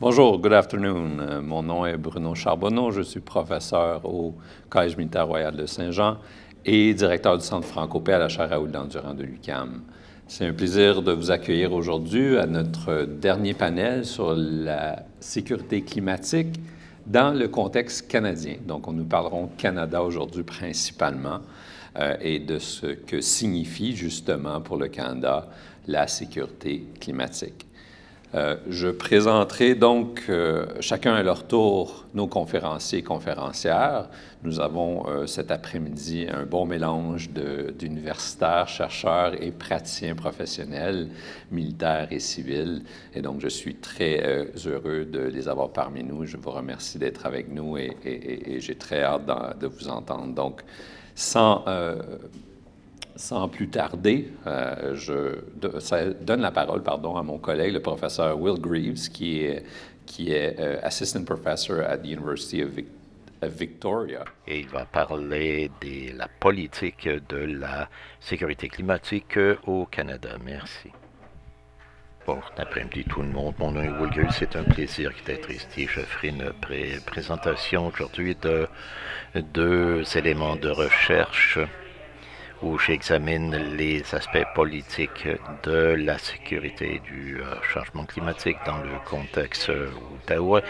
Bonjour, good afternoon. Mon nom est Bruno Charbonneau. Je suis professeur au Collège militaire royal de Saint-Jean et directeur du Centre franco-paix à la chaire Raoul-Dandurand de l'UQAM. C'est un plaisir de vous accueillir aujourd'hui à notre dernier panel sur la sécurité climatique dans le contexte canadien. Donc, nous parlerons Canada aujourd'hui principalement et de ce que signifie justement pour le Canada la sécurité climatique. Je présenterai donc chacun à leur tour nos conférenciers et conférencières. Nous avons cet après-midi un bon mélange d'universitaires, chercheurs et praticiens professionnels, militaires et civils. Et donc, je suis très heureux de les avoir parmi nous. Je vous remercie d'être avec nous et j'ai très hâte de vous entendre. Donc, sans plus tarder, je donne la parole à mon collègue, le professeur Will Greaves, qui est Assistant Professor at the University of Victoria. Et il va parler de la politique de la sécurité climatique au Canada. Merci. Bon après-midi tout le monde. Mon nom est Will Greaves. C'est un plaisir d'être ici. Je ferai une présentation aujourd'hui de deux éléments de recherche où j'examine les aspects politiques de la sécurité du changement climatique dans le contexte Ottawa.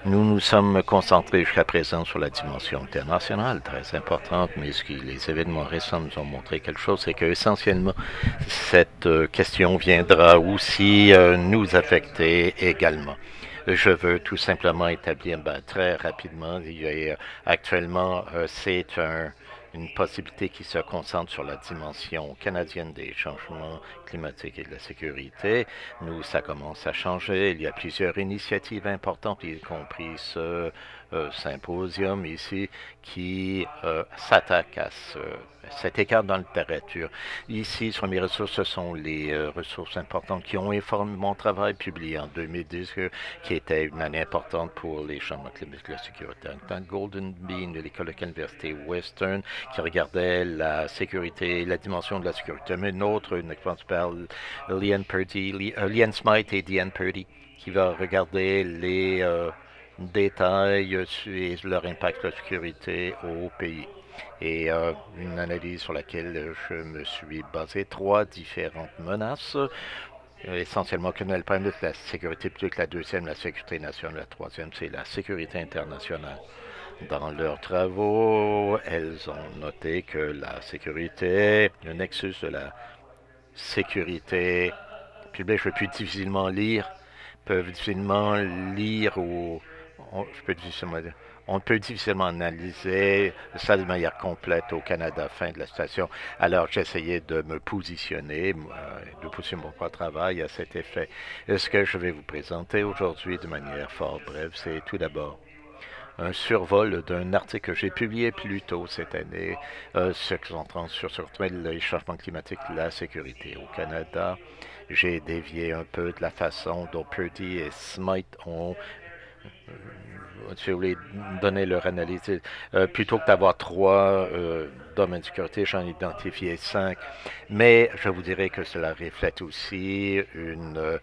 Nous nous sommes concentrés jusqu'à présent sur la dimension internationale, très importante, mais les événements récents nous ont montré quelque chose, c'est qu'essentiellement, cette question viendra aussi nous affecter également. Je veux tout simplement établir très rapidement, actuellement, c'est une possibilité qui se concentre sur la dimension canadienne des changements climatiques et de la sécurité. Ça commence à changer. Il y a plusieurs initiatives importantes, y compris ce symposium ici, qui s'attaque à cet écart dans la littérature. Ici, sur mes ressources, ce sont les ressources importantes qui ont informé mon travail publié en 2010, qui était une année importante pour les changements climatiques et la sécurité. Dans Golden Bean de l'école de l'Université Western, qui regardait la sécurité, la dimension de la sécurité. Mais une expérience par Liane Smythe et Diane Purdy, qui va regarder les détails et leur impact sur la sécurité au pays. Et une analyse sur laquelle je me suis basé, 3 différentes menaces. Essentiellement, que le premier, la sécurité publique, la deuxième, la sécurité nationale, la troisième, c'est la sécurité internationale. Dans leurs travaux, elles ont noté que la sécurité, le nexus de la sécurité publique, je peux difficilement lire, on peut difficilement analyser ça de manière complète au Canada, fin de la situation. Alors, j'essayais de me positionner, de pousser mon propre travail à cet effet. Ce que je vais vous présenter aujourd'hui de manière fort brève, c'est tout d'abord un survol d'un article que j'ai publié plus tôt cette année, se concentrant sur les changements climatiques et la sécurité au Canada. J'ai dévié un peu de la façon dont Purdy et Smythe ont si vous voulez donner leur analyse. Plutôt que d'avoir 3 domaines de sécurité, j'en ai identifié 5. Mais je vous dirais que cela reflète aussi une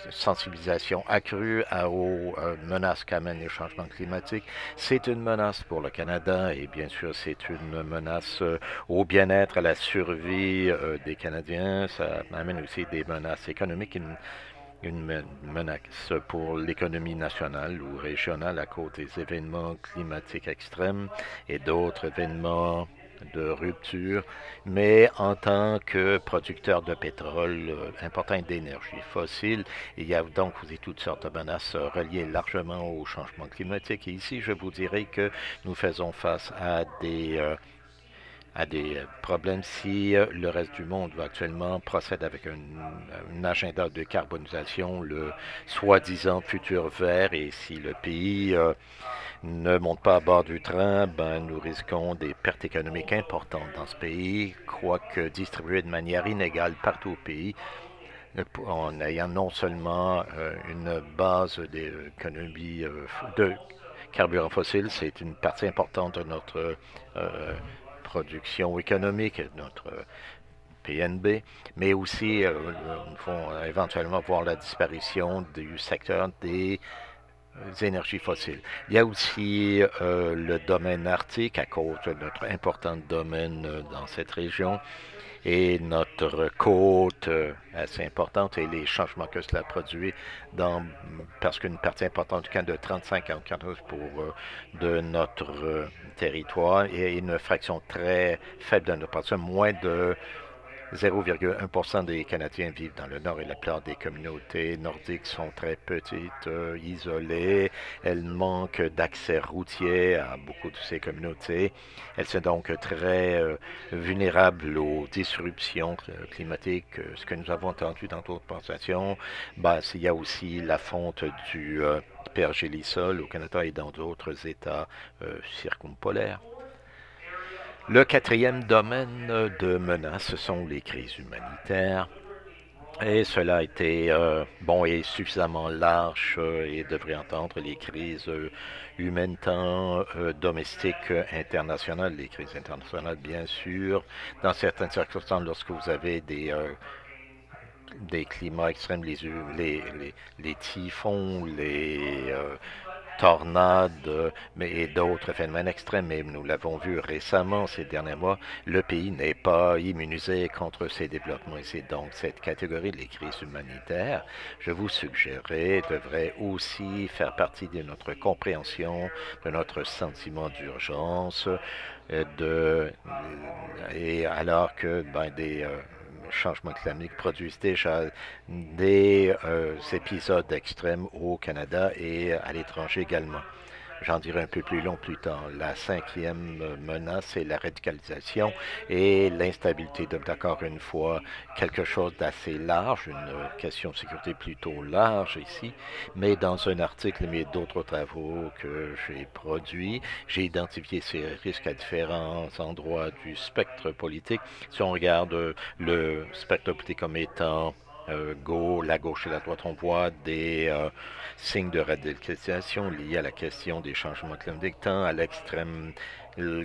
sensibilisation accrue aux menaces qu'amènent les changements climatiques. C'est une menace pour le Canada et bien sûr c'est une menace au bien-être, à la survie des Canadiens. Ça amène aussi des menaces économiques, une menace pour l'économie nationale ou régionale à cause des événements climatiques extrêmes et d'autres événements de rupture, mais en tant que producteur de pétrole important et d'énergie fossile, il y a donc aussi toutes sortes de menaces reliées largement au changement climatique. Et ici, je vous dirais que nous faisons face à des problèmes si le reste du monde va actuellement procède avec un agenda de carbonisation, le soi-disant futur vert, et si le pays ne monte pas à bord du train, nous risquons des pertes économiques importantes dans ce pays, quoique distribuées de manière inégale partout au pays, en ayant non seulement une base d'économie de carburants fossiles, c'est une partie importante de notre production économique, notre PNB, mais aussi vont éventuellement voir la disparition du secteur des énergies fossiles. Il y a aussi le domaine arctique à cause de notre important domaine dans cette région et notre côte assez importante et les changements que cela produit parce qu'une partie importante du Canada, de 35 à 40 de notre territoire et une fraction très faible de notre population, moins de 0,1% des Canadiens vivent dans le Nord et la plupart des communautés nordiques sont très petites, isolées. Elles manquent d'accès routier à beaucoup de ces communautés. Elles sont donc très vulnérables aux disruptions climatiques. Ce que nous avons entendu dans d'autres présentations, il y a aussi la fonte du pergélisol au Canada et dans d'autres États circumpolaires. Le quatrième domaine de menace, ce sont les crises humanitaires. Et cela a été et suffisamment large et devrait entendre les crises humaines tant domestiques internationales, les crises internationales bien sûr. Dans certaines circonstances, lorsque vous avez des climats extrêmes, les typhons, les tornades, et d'autres phénomènes extrêmes, mais nous l'avons vu récemment ces derniers mois, le pays n'est pas immunisé contre ces développements. Et c'est donc cette catégorie des crises humanitaires, je vous suggérerais, devrait aussi faire partie de notre compréhension, de notre sentiment d'urgence, et alors que des changements climatiques produisent déjà des épisodes extrêmes au Canada et à l'étranger également. J'en dirai un peu plus long plus tard. La cinquième menace, c'est la radicalisation et l'instabilité. Donc, encore une fois, quelque chose d'assez large, une question de sécurité plutôt large ici, mais dans un article et d'autres travaux que j'ai produits, j'ai identifié ces risques à différents endroits du spectre politique. Si on regarde le spectre politique comme étant la gauche et la droite, on voit des signes de radicalisation liés à la question des changements climatiques, tant à l'extrême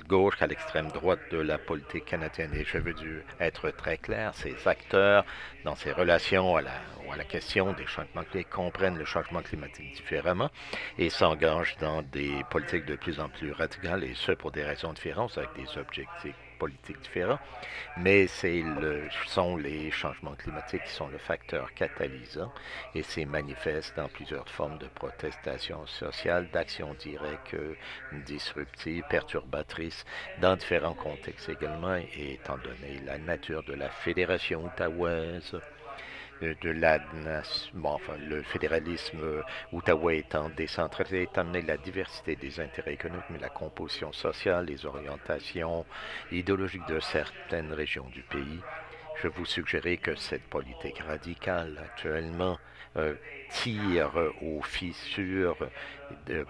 gauche qu'à l'extrême droite de la politique canadienne. Et je veux être très clair, ces acteurs, dans ces relations à la question des changements climatiques, comprennent le changement climatique différemment et s'engagent dans des politiques de plus en plus radicales, et ce pour des raisons différentes, avec des objectifs politiques différents, mais sont les changements climatiques qui sont le facteur catalysant et c'est manifeste dans plusieurs formes de protestation sociale, d'action directe, disruptive, perturbatrice, dans différents contextes également, et étant donné la nature de la Fédération outaouaise, le fédéralisme outaouais étant décentralisé, étant donné la diversité des intérêts économiques, mais la composition sociale, les orientations idéologiques de certaines régions du pays, je vous suggérais que cette politique radicale actuellement tire aux fissures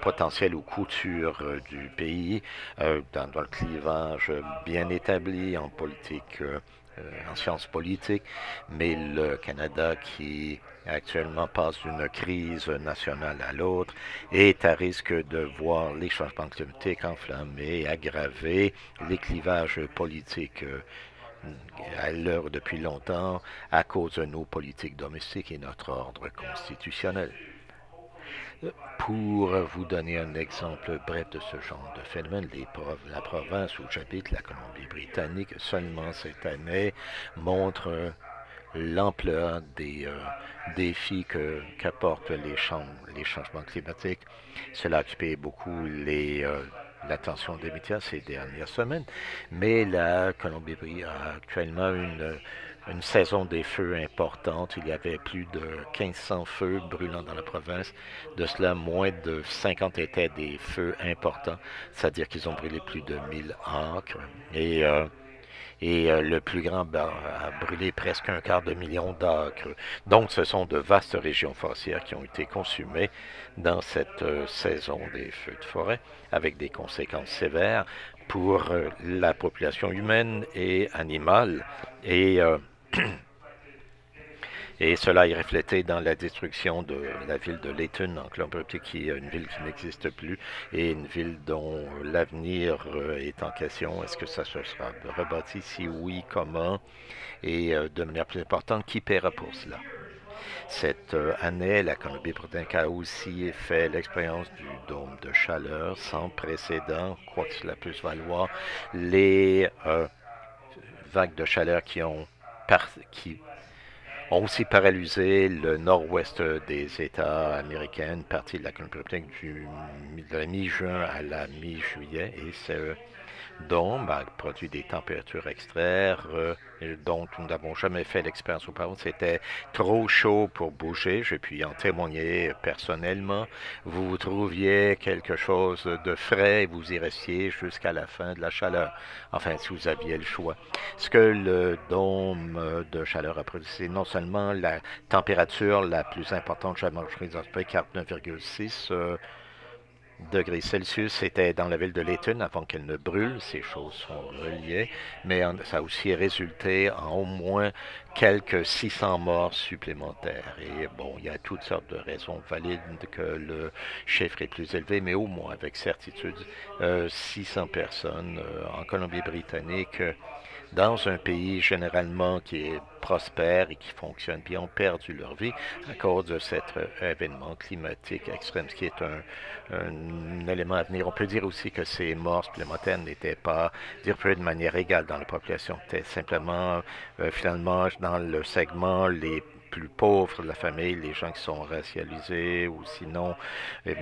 potentielles ou coutures du pays, dans le clivage bien établi en politique en sciences politiques, mais le Canada qui actuellement passe d'une crise nationale à l'autre est à risque de voir les changements climatiques enflammer, aggraver les clivages politiques à l'heure depuis longtemps à cause de nos politiques domestiques et notre ordre constitutionnel. Pour vous donner un exemple bref de ce genre de phénomène, la province où j'habite, la Colombie-Britannique, seulement cette année, montre l'ampleur des défis qu'apportent les changements climatiques. Cela a occupé beaucoup l'attention des médias ces dernières semaines, mais la Colombie-Britannique a actuellement une saison des feux importante. Il y avait plus de 1500 feux brûlants dans la province. De cela, moins de 50 étaient des feux importants, c'est-à-dire qu'ils ont brûlé plus de 1000 acres. Et le plus grand a brûlé presque 250 000 d'acres. Donc, ce sont de vastes régions forestières qui ont été consumées dans cette saison des feux de forêt, avec des conséquences sévères pour la population humaine et animale. Et cela est reflété dans la destruction de la ville de Layton en Colombie-Britannique, qui est une ville qui n'existe plus et une ville dont l'avenir est en question. Est-ce que ça se sera rebâti? Si oui, comment? Et de manière plus importante, qui paiera pour cela? Cette année, la Colombie-Britannique a aussi fait l'expérience du dôme de chaleur sans précédent, quoi que cela puisse valoir. Les vagues de chaleur qui ont aussi paralysé le nord-ouest des États américains, une partie de la Colombie-Britannique de la mi-juin à la mi-juillet, et ce dôme a produit des températures extrêmes dont nous n'avons jamais fait l'expérience auparavant. C'était trop chaud pour bouger. Je puis en témoigner personnellement. Vous trouviez quelque chose de frais et vous y restiez jusqu'à la fin de la chaleur. Enfin, si vous aviez le choix. Ce que le dôme de chaleur a produit, c'est non seulement la température la plus importante jamais enregistrée dans ce pays, 49,6 degrés Celsius, c'était dans la ville de Layton avant qu'elle ne brûle. Ces choses sont reliées, mais ça a aussi résulté en au moins quelques 600 morts supplémentaires. Et bon, il y a toutes sortes de raisons valides que le chiffre est plus élevé, mais au moins avec certitude, 600 personnes en Colombie-Britannique, dans un pays généralement qui est prospère et qui fonctionne bien, ont perdu leur vie à cause de cet événement climatique extrême, ce qui est un élément à venir. On peut dire aussi que ces morts supplémentaires n'étaient pas distribuées de manière égale dans la population. C'était simplement, finalement, dans le segment les plus pauvres de la famille, les gens qui sont racialisés ou sinon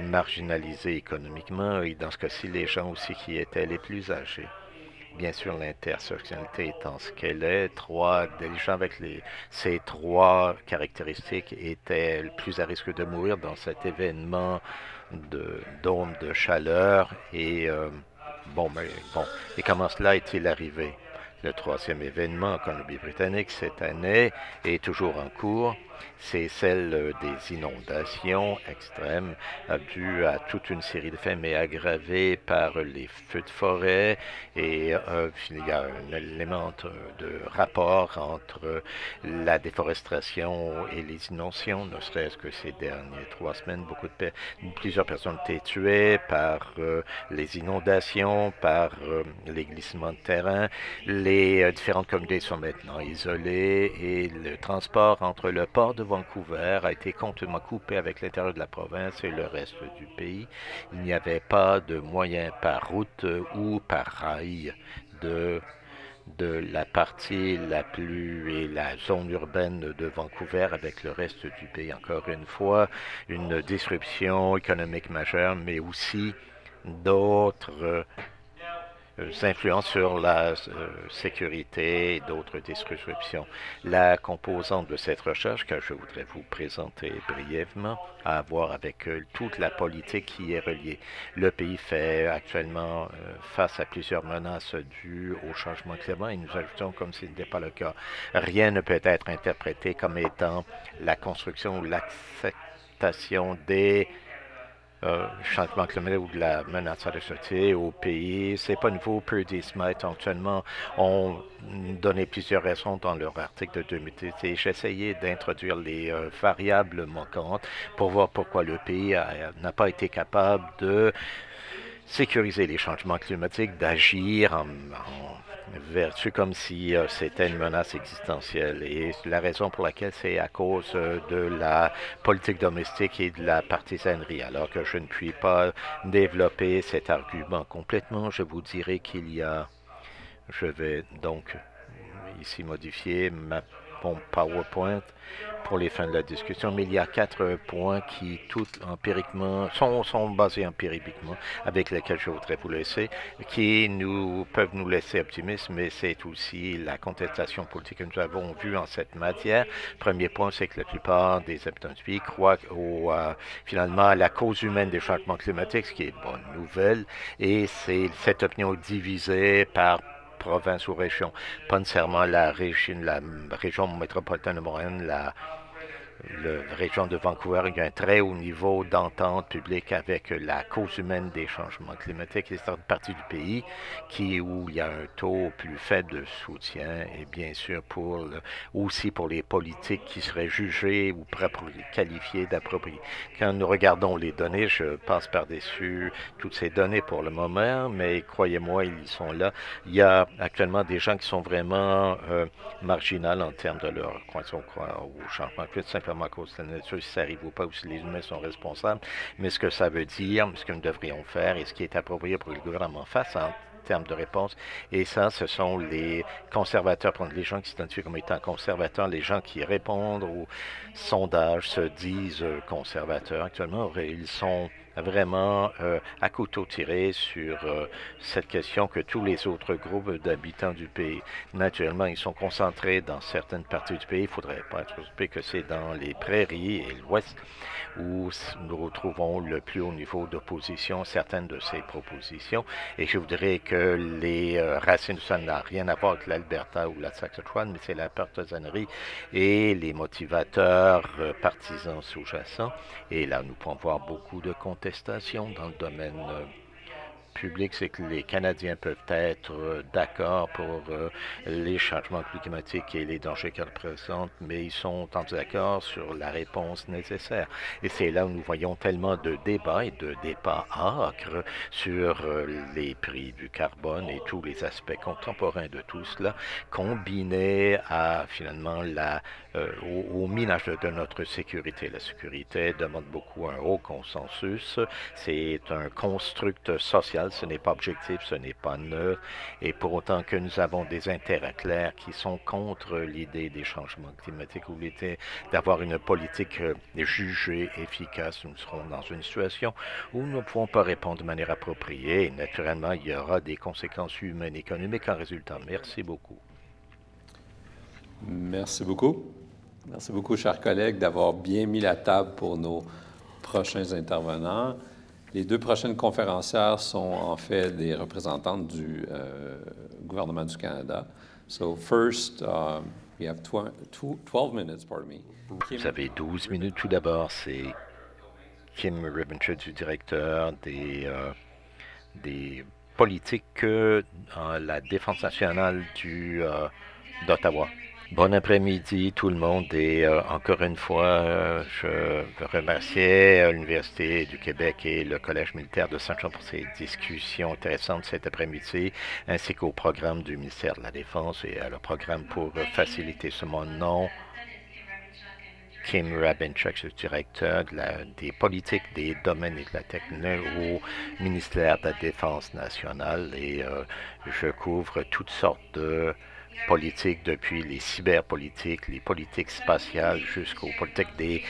marginalisés économiquement, et dans ce cas-ci, les gens aussi qui étaient les plus âgés. Bien sûr, l'intersectionnalité étant ce qu'elle est, des gens avec ces trois caractéristiques étaient le plus à risque de mourir dans cet événement de dôme de chaleur. Et et comment cela est-il arrivé? Le troisième événement en Colombie-Britannique cette année est toujours en cours. C'est celle des inondations extrêmes dues à toute une série de faits, mais aggravées par les feux de forêt. Et il y a un élément de rapport entre la déforestation et les inondations, ne serait-ce que ces dernières 3 semaines. Plusieurs personnes ont été tuées par les inondations, par les glissements de terrain. Les différentes communautés sont maintenant isolées et le transport entre le port de Vancouver a été complètement coupé avec l'intérieur de la province et le reste du pays. Il n'y avait pas de moyens par route ou par rail de la partie et la zone urbaine de Vancouver avec le reste du pays. Encore une fois, une disruption économique majeure, mais aussi d'autres influences sur la sécurité et d'autres disruptions. La composante de cette recherche que je voudrais vous présenter brièvement a à voir avec toute la politique qui est reliée. Le pays fait actuellement face à plusieurs menaces dues au changement climatique et nous ajoutons comme ce n'était pas le cas. Rien ne peut être interprété comme étant la construction ou l'acceptation des changement climatique ou de la menace à la société au pays. C'est pas nouveau. Purdy Smith actuellement ont donné plusieurs raisons dans leur article de 2018 et j'ai essayé d'introduire les variables manquantes pour voir pourquoi le pays n'a pas été capable de sécuriser les changements climatiques, d'agir en vertu comme si c'était une menace existentielle. Et la raison pour laquelle c'est à cause de la politique domestique et de la partisanerie. Alors que je ne puis pas développer cet argument complètement, je vous dirai je vais donc ici modifier mon PowerPoint pour les fins de la discussion, mais il y a 4 points qui, tout empiriquement, sont basés empiriquement, avec lesquels je voudrais vous laisser, qui peuvent nous laisser optimistes, mais c'est aussi la contestation politique que nous avons vue en cette matière. Premier point, c'est que la plupart des habitants du pays croient finalement à la cause humaine des changements climatiques, ce qui est une bonne nouvelle, et c'est cette opinion divisée par province ou région, pas nécessairement la région métropolitaine de Montréal, la région de Vancouver, il y a un très haut niveau d'entente publique avec la cause humaine des changements climatiques et certaines parties du pays où il y a un taux plus faible de soutien et bien sûr aussi pour les politiques qui seraient jugées ou qualifiées d'appropriées. Quand nous regardons les données, je passe par-dessus toutes ces données pour le moment, mais croyez-moi, ils sont là. Il y a actuellement des gens qui sont vraiment marginales en termes de leur au changement climatique, simplement à cause de la nature, si ça arrive ou pas, ou si les humains sont responsables. Mais ce que ça veut dire, ce que nous devrions faire et ce qui est approprié pour que le gouvernement fasse en termes de réponse, et ça, ce sont les conservateurs, les gens qui s'identifient comme étant conservateurs, les gens qui répondent aux sondages se disent conservateurs. Actuellement, ils sont vraiment à couteau tiré sur cette question que tous les autres groupes d'habitants du pays. Naturellement, ils sont concentrés dans certaines parties du pays. Il ne faudrait pas être occupé que c'est dans les prairies et l'ouest où nous retrouvons le plus haut niveau d'opposition, certaines de ces propositions. Et je voudrais que les racines, ça n'a rien à voir avec l'Alberta ou la Saskatchewan, mais c'est la partisanerie et les motivateurs partisans sous-jacents. Et là, nous pouvons voir beaucoup de contestations dans le domaine public, c'est que les Canadiens peuvent être d'accord pour les changements climatiques et les dangers qu'elles représentent, mais ils sont en désaccord sur la réponse nécessaire. Et c'est là où nous voyons tellement de débats et de débats âcres sur les prix du carbone et tous les aspects contemporains de tout cela, combinés à finalement au minage de notre sécurité. La sécurité demande beaucoup un haut consensus. C'est un construct social. Ce n'est pas objectif, ce n'est pas neutre, et pour autant que nous avons des intérêts clairs qui sont contre l'idée des changements climatiques ou l'idée d'avoir une politique jugée efficace, nous serons dans une situation où nous ne pouvons pas répondre de manière appropriée, et naturellement, il y aura des conséquences humaines et économiques en résultat. Merci beaucoup. Merci beaucoup. Merci beaucoup, chers collègues, d'avoir bien mis la table pour nos prochains intervenants. Les deux prochaines conférencières sont en fait des représentantes du gouvernement du Canada. So first, we have 12 minutes, pardon me. Vous avez 12 minutes. Tout d'abord, c'est Kim Ribbentrop, du directeur des politiques à la Défense nationale d'Ottawa. Bon après-midi tout le monde et encore une fois, je veux remercier l'Université du Québec et le Collège militaire de Saint-Jean pour ces discussions intéressantes cet après-midi, ainsi qu'au programme du ministère de la Défense et à le programme pour faciliter ce nom. Kim Rabinchuk, le directeur des politiques des domaines et de la technologie au ministère de la Défense nationale et je couvre toutes sortes de politiques, depuis les cyberpolitiques, les politiques spatiales, jusqu'aux politiques des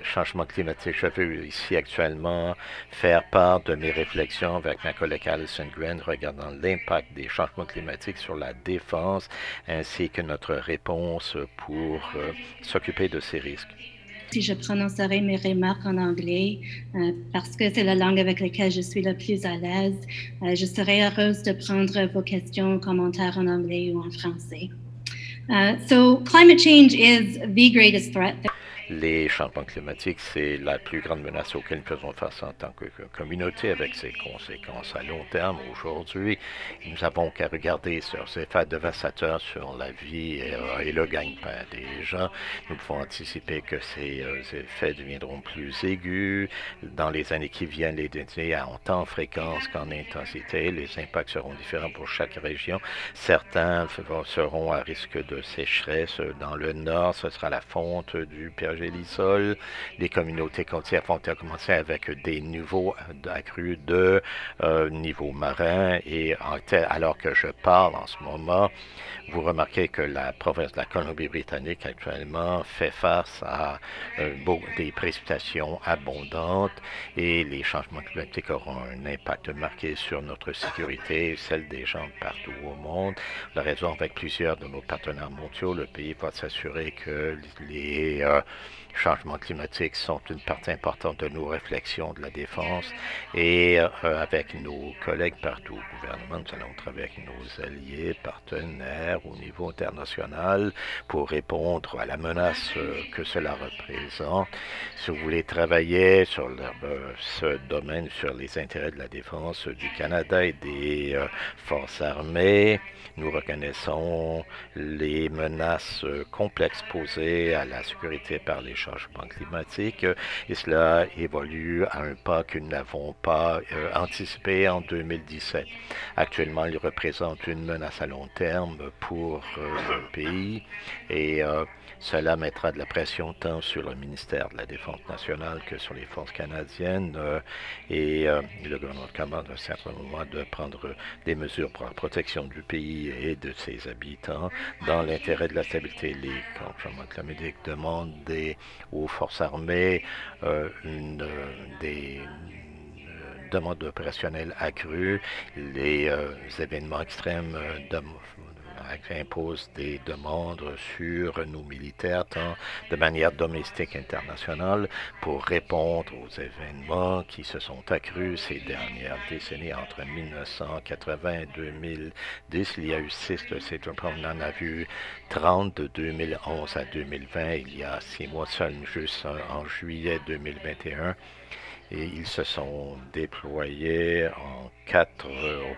changements climatiques. Je veux ici actuellement faire part de mes réflexions avec ma collègue Alison Grant regardant l'impact des changements climatiques sur la défense ainsi que notre réponse pour s'occuper de ces risques. Si je prononcerai mes remarques en anglais, parce que c'est la langue avec laquelle je suis le plus à l'aise, je serai heureuse de prendre vos questions, commentaires en anglais ou en français. So climate change is the greatest threat. Les changements climatiques, c'est la plus grande menace auquel nous faisons face en tant que communauté avec ses conséquences à long terme. Aujourd'hui, nous n'avons qu'à regarder sur ces effets dévastateurs sur la vie et le gagne-pain des gens. Nous pouvons anticiper que ces effets deviendront plus aigus dans les années qui viennent, les décennies, en tant en fréquence qu'en intensité. Les impacts seront différents pour chaque région. Certains seront à risque de sécheresse. Dans le nord, ce sera la fonte du Gélisol. Les communautés côtières vont commencer avec des niveaux accrus de niveau marin et alors que je parle en ce moment, vous remarquez que la province de la Colombie-Britannique actuellement fait face à des précipitations abondantes et les changements climatiques auront un impact marqué sur notre sécurité et celle des gens partout au monde. La raison avec plusieurs de nos partenaires mondiaux, le pays va s'assurer que les changements climatiques sont une partie importante de nos réflexions de la défense et avec nos collègues partout au gouvernement, nous allons travailler avec nos alliés, partenaires au niveau international pour répondre à la menace que cela représente. Si vous voulez travailler sur ce domaine, sur les intérêts de la défense du Canada et des forces armées, nous reconnaissons les menaces complexes posées à la sécurité par les changements climatiques et cela évolue à un pas que nous n'avons pas anticipé en 2017. Actuellement, il représente une menace à long terme pour le pays et cela mettra de la pression tant sur le ministère de la Défense nationale que sur les forces canadiennes et le gouvernement commande à un certain moment de prendre des mesures pour la protection du pays et de ses habitants dans l'intérêt de la stabilité. Les changements climatiques demandent aux forces armées des demandes opérationnelles accrues. Les événements extrêmes impose des demandes sur nos militaires, tant de manière domestique internationale, pour répondre aux événements qui se sont accrus ces dernières décennies. Entre 1980 et 2010, il y a eu 6 de ces tournois. On en a vu 30 de 2011 à 2020, il y a 6 mois seulement, juste en juillet 2021. Et ils se sont déployés en 4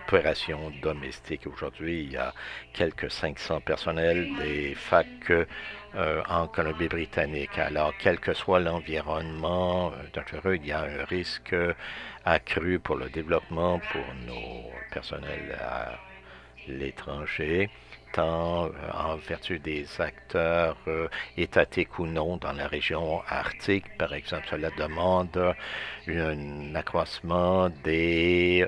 opérations domestiques. Aujourd'hui, il y a quelques 500 personnels des FAC en Colombie-Britannique. Alors, quel que soit l'environnement dangereux, il y a un risque accru pour le développement pour nos personnels à l'étranger, tant en vertu des acteurs étatiques ou non dans la région arctique. Par exemple, cela demande un accroissement des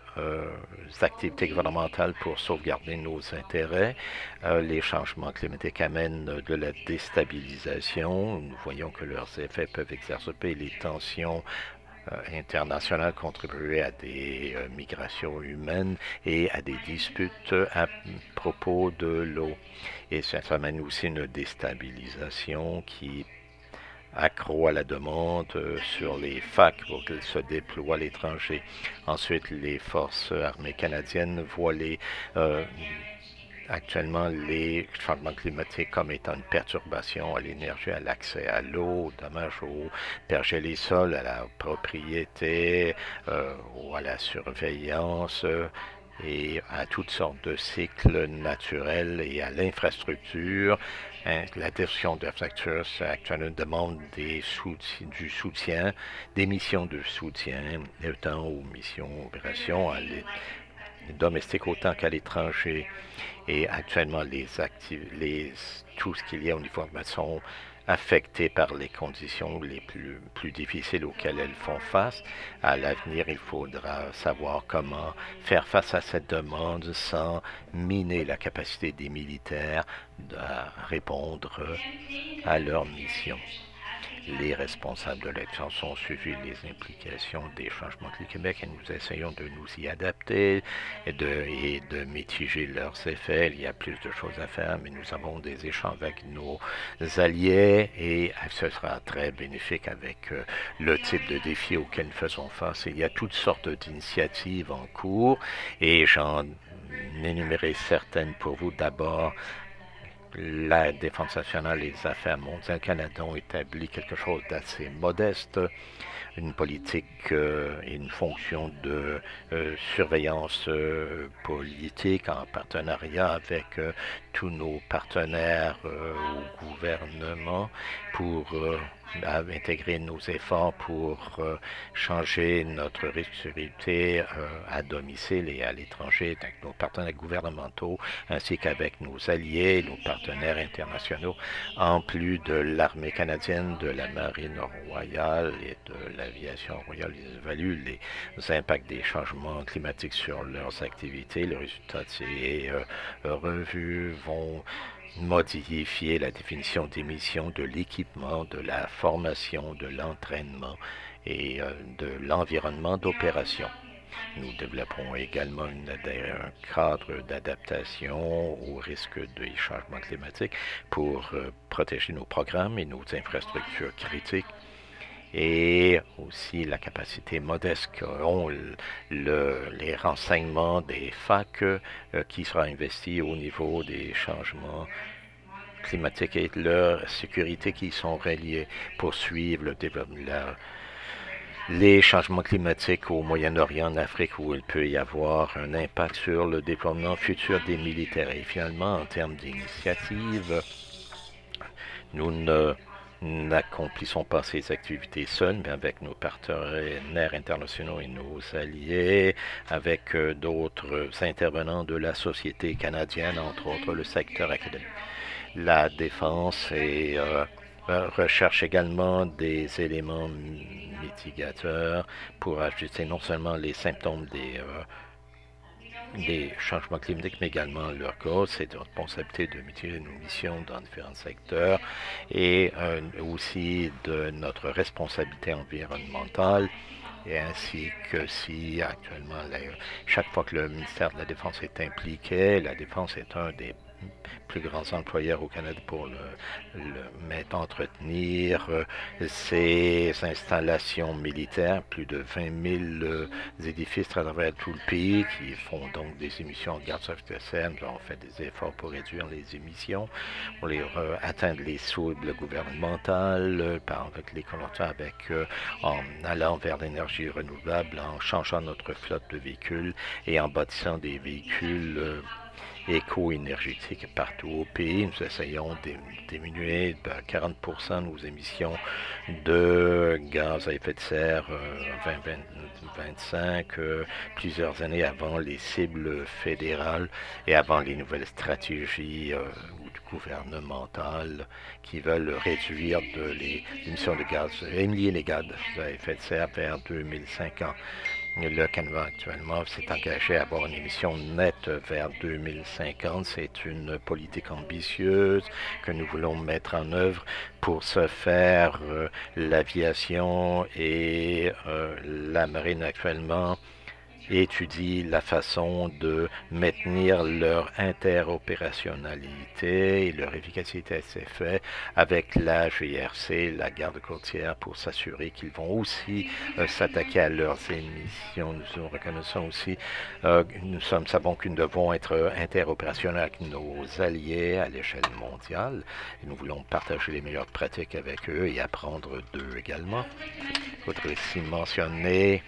activités gouvernementales pour sauvegarder nos intérêts. Les changements climatiques amènent de la déstabilisation. Nous voyons que leurs effets peuvent exacerber les tensions internationales, contribuer à des migrations humaines et à des disputes à propos de l'eau. Et ça amène aussi une déstabilisation qui accroît la demande sur les FAC pour qu'ils se déploient à l'étranger. Ensuite, les forces armées canadiennes voient actuellement les changements climatiques comme étant une perturbation à l'énergie, à l'accès à l'eau, dommage au pergélisol, à la propriété, ou à la surveillance et à toutes sortes de cycles naturels et à l'infrastructure. La destruction d'infrastructures actuellement demande du soutien, des missions de soutien, autant aux missions opérations domestiques autant qu'à l'étranger. Et actuellement, tout ce qu'il y a au niveau sont affectés par les conditions les plus difficiles auxquelles elles font face. À l'avenir, il faudra savoir comment faire face à cette demande sans miner la capacité des militaires à répondre à leur mission. Les responsables de l'action ont suivi les implications des changements climatiques et nous essayons de nous y adapter et de mitiger leurs effets. Il y a plus de choses à faire, mais nous avons des échanges avec nos alliés et ce sera très bénéfique avec le type de défis auxquels nous faisons face. Il y a toutes sortes d'initiatives en cours et j'en énumérerai certaines pour vous. D'abord, la Défense nationale et les affaires mondiales Canada ont établi quelque chose d'assez modeste, une politique et une fonction de surveillance politique en partenariat avec tous nos partenaires au gouvernement pour intégrer nos efforts pour changer notre risque de sécurité à domicile et à l'étranger avec nos partenaires gouvernementaux ainsi qu'avec nos alliés, nos partenaires internationaux, en plus de l'armée canadienne, de la marine royale et de l'aviation royale. Ils évaluent les impacts des changements climatiques sur leurs activités. Les résultats de ces revues vont modifier la définition des missions, de l'équipement, de la formation, de l'entraînement et de l'environnement d'opération. Nous développons également un cadre d'adaptation au risque des changements climatiques pour protéger nos programmes et nos infrastructures critiques et aussi la capacité modeste qu'ont les renseignements des FAC qui sera investi au niveau des changements climatiques et leur sécurité qui sont reliés pour suivre le développement. Les changements climatiques au Moyen-Orient, en Afrique, où il peut y avoir un impact sur le développement futur des militaires. Et finalement, en termes d'initiative, nous n'accomplissons pas ces activités seuls, mais avec nos partenaires internationaux et nos alliés, avec d'autres intervenants de la société canadienne, entre autres le secteur académique. La défense et recherche également des éléments mitigateurs pour ajuster non seulement les symptômes des changements climatiques, mais également leur cause. C'est notre responsabilité de mitiger nos missions dans différents secteurs et aussi de notre responsabilité environnementale. Et ainsi que si actuellement, chaque fois que le ministère de la Défense est impliqué, la Défense est un des plus grands employeurs au Canada pour entretenir ces installations militaires, plus de 20 000 édifices à travers tout le pays qui font donc des émissions de gaz à effet de serre. Nous avons fait des efforts pour réduire les émissions, pour atteindre les cibles gouvernementales, avec les connecteurs, en allant vers l'énergie renouvelable, en changeant notre flotte de véhicules et en bâtissant des véhicules éco-énergétique partout au pays. Nous essayons de diminuer de 40% nos émissions de gaz à effet de serre en 2025, plusieurs années avant les cibles fédérales et avant les nouvelles stratégies gouvernementales qui veulent réduire les émissions de gaz, éliminer les gaz à effet de serre vers 2050. Le Canada actuellement s'est engagé à avoir une émission nette vers 2050. C'est une politique ambitieuse que nous voulons mettre en œuvre. Pour ce faire, l'aviation et la marine actuellement étudient la façon de maintenir leur interopérationnalité et leur efficacité à ces faits avec la GRC, la garde côtière, pour s'assurer qu'ils vont aussi s'attaquer à leurs émissions. Nous reconnaissons aussi, savons que nous devons être interopérationnels avec nos alliés à l'échelle mondiale. Et nous voulons partager les meilleures pratiques avec eux et apprendre d'eux également. Je voudrais aussi mentionner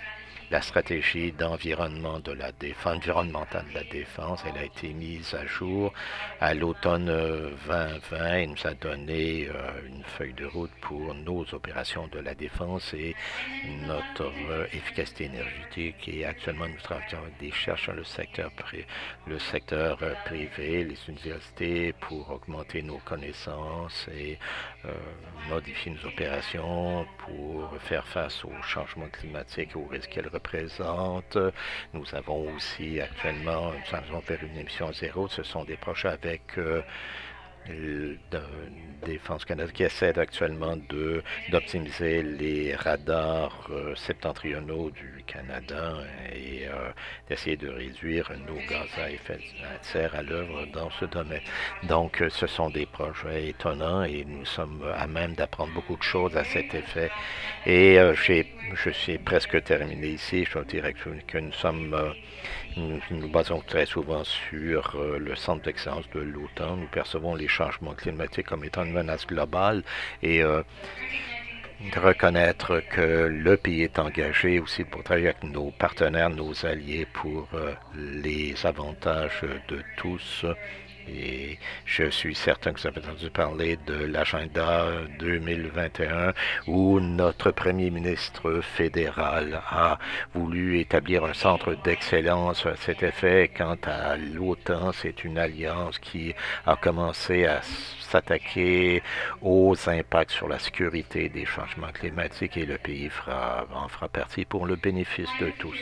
la stratégie environnementale de la défense. Elle a été mise à jour à l'automne 2020 et nous a donné une feuille de route pour nos opérations de la défense et notre efficacité énergétique. Et actuellement, nous travaillons avec des chercheurs dans le secteur privé, les universités, pour augmenter nos connaissances et modifier nos opérations pour faire face aux changements climatiques et aux risques qu'elles représentent. Nous avons aussi actuellement, nous allons vers une émission zéro. Ce sont des projets avec Défense Canada qui essaie actuellement d'optimiser les radars septentrionaux du Canada et d'essayer de réduire nos gaz à effet de serre à l'œuvre dans ce domaine. Donc, ce sont des projets étonnants et nous sommes à même d'apprendre beaucoup de choses à cet effet. Et je suis presque terminé ici. Je dois dire que nous nous basons très souvent sur le centre d'excellence de l'OTAN. Nous percevons les changements climatiques comme étant une menace globale et reconnaître que le pays est engagé aussi pour travailler avec nos partenaires, nos alliés pour les avantages de tous. Et je suis certain que vous avez entendu parler de l'agenda 2021 où notre premier ministre fédéral a voulu établir un centre d'excellence à cet effet. Quant à l'OTAN, c'est une alliance qui a commencé à s'attaquer aux impacts sur la sécurité des changements climatiques et le pays en fera partie pour le bénéfice de tous.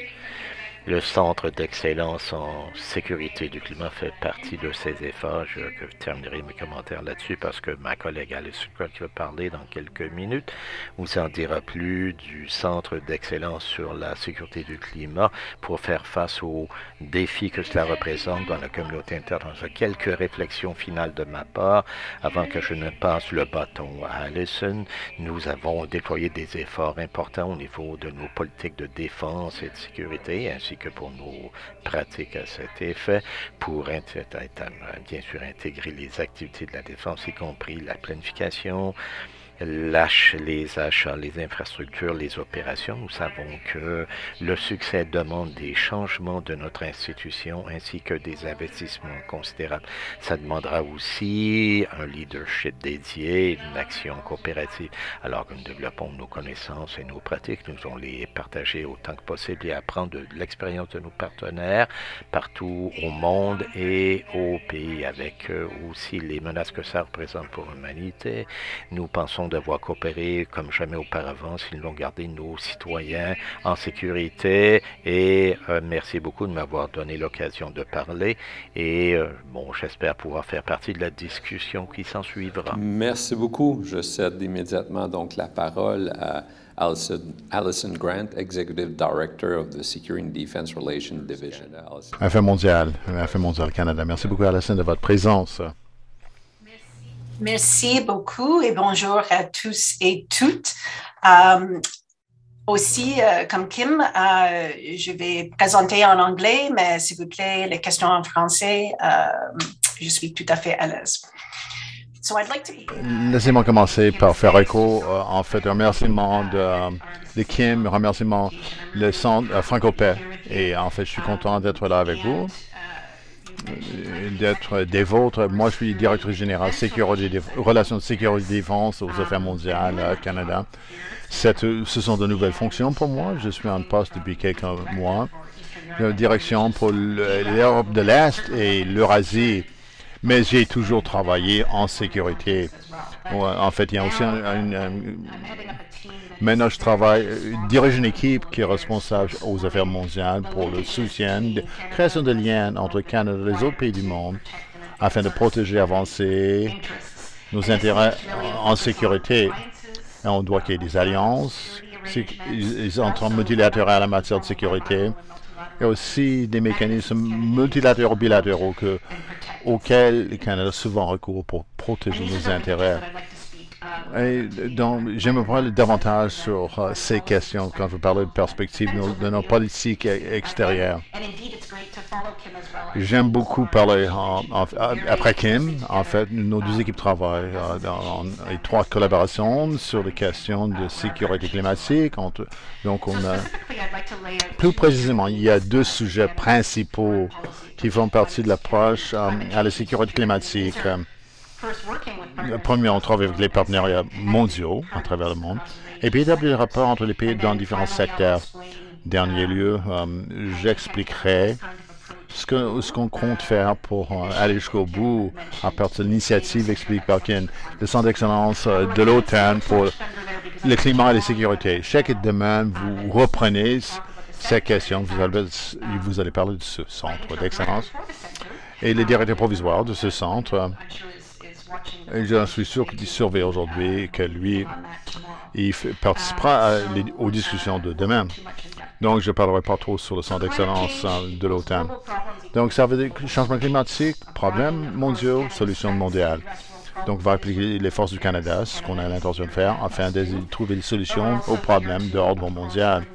Le Centre d'excellence en sécurité du climat fait partie de ces efforts. Je terminerai mes commentaires là-dessus parce que ma collègue Alice Scott qui va parler dans quelques minutes vous en dira plus du Centre d'excellence sur la sécurité du climat pour faire face aux défis que cela représente dans la communauté internationale. Quelques réflexions finales de ma part avant que je ne passe le bâton à Alison. Nous avons déployé des efforts importants au niveau de nos politiques de défense et de sécurité ainsi que pour nos pratiques à cet effet, pour bien sûr intégrer les activités de la défense, y compris la planification, les achats, les infrastructures, les opérations. Nous savons que le succès demande des changements de notre institution ainsi que des investissements considérables. Ça demandera aussi un leadership dédié, une action coopérative. Alors que nous développons nos connaissances et nos pratiques, nous allons les partager autant que possible et apprendre de l'expérience de nos partenaires partout au monde et au pays, avec aussi les menaces que ça représente pour l'humanité. Nous pensons devoir coopérer comme jamais auparavant si nous voulons garder nos citoyens en sécurité. Et merci beaucoup de m'avoir donné l'occasion de parler. Et bon, j'espère pouvoir faire partie de la discussion qui s'en suivra. Merci beaucoup. Je cède immédiatement donc la parole à Alison Grant, Executive Director of the Security and Defense Relations Division. Affaires mondiales Canada. Merci beaucoup, Alison, de votre présence. Merci beaucoup et bonjour à tous et toutes. Aussi, comme Kim, je vais présenter en anglais, mais s'il vous plaît, les questions en français, je suis tout à fait à l'aise. Laissez-moi commencer par faire écho, en fait, un remerciement de Kim, un remerciement le centre Franco-Paix. Et en fait, je suis content d'être là avec vous, d'être des vôtres. Moi, je suis directrice générale relations de sécurité et défense aux Affaires mondiales Canada. Ce sont de nouvelles fonctions pour moi. Je suis en poste depuis quelques mois. Direction pour l'Europe de l'Est et l'Eurasie. Mais j'ai toujours travaillé en sécurité. En fait, il y a aussi maintenant, je dirige une équipe qui est responsable aux affaires mondiales pour le soutien, la création de liens entre Canada et les autres pays du monde afin de protéger, avancer nos intérêts en sécurité. Et on doit qu'il y ait des alliances, des ententes multilatérales en matière de sécurité. Il y a aussi des mécanismes multilatéraux, bilatéraux auxquels le Canada a souvent recours pour protéger nos intérêts. Et donc, j'aimerais parler davantage sur ces questions quand je parle de perspective de nos politiques extérieures. J'aime beaucoup parler après Kim. En fait, nos deux équipes travaillent dans étroite collaboration sur les questions de sécurité climatique. Donc, plus précisément, il y a deux sujets principaux qui font partie de l'approche à la sécurité climatique. Premier, on travaille avec les partenariats mondiaux à travers le monde, et puis établir des rapports entre les pays dans différents secteurs. Dernier lieu, j'expliquerai ce qu'on compte faire pour aller jusqu'au bout à partir de l'initiative expliquée par Kim, le Centre d'excellence de l'OTAN pour le climat et la sécurité. Chaque demain, vous reprenez cette question, vous allez parler de ce centre d'excellence et les directeurs provisoires de ce centre. Et je suis sûr qu'il surveille aujourd'hui que lui, il participera aux discussions de demain. Donc, je ne parlerai pas trop sur le centre d'excellence de l'OTAN. Donc, ça veut dire que le changement climatique, problèmes mondiaux, solutions mondiales. Donc, on va appliquer les forces du Canada, ce qu'on a l'intention de faire, afin de trouver des solutions aux problèmes d'ordre mondial.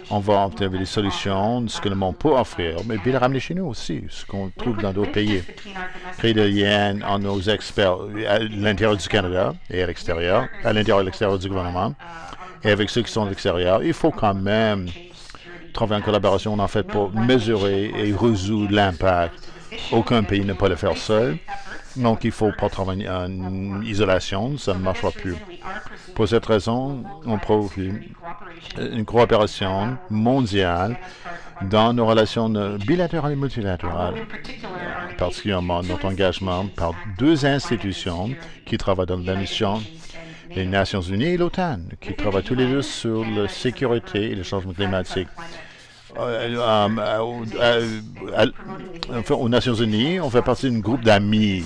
On va obtenir des solutions, ce que le monde peut offrir, mais puis le ramener chez nous aussi, ce qu'on trouve dans d'autres pays. Créer des liens entre nos experts à l'intérieur du Canada et à l'extérieur, à l'intérieur et à l'extérieur du gouvernement, et avec ceux qui sont à l'extérieur. Il faut quand même travailler en collaboration, en fait, pour mesurer et résoudre l'impact. Aucun pays ne peut le faire seul. Donc, il ne faut pas travailler en isolation, ça ne marchera plus. Pour cette raison, on profite une coopération mondiale dans nos relations bilatérales et multilatérales, particulièrement notre engagement par deux institutions qui travaillent dans la mission, les Nations Unies et l'OTAN, qui travaillent tous les deux sur la sécurité et le changement climatique. aux Nations Unies, on fait partie d'un groupe d'amis,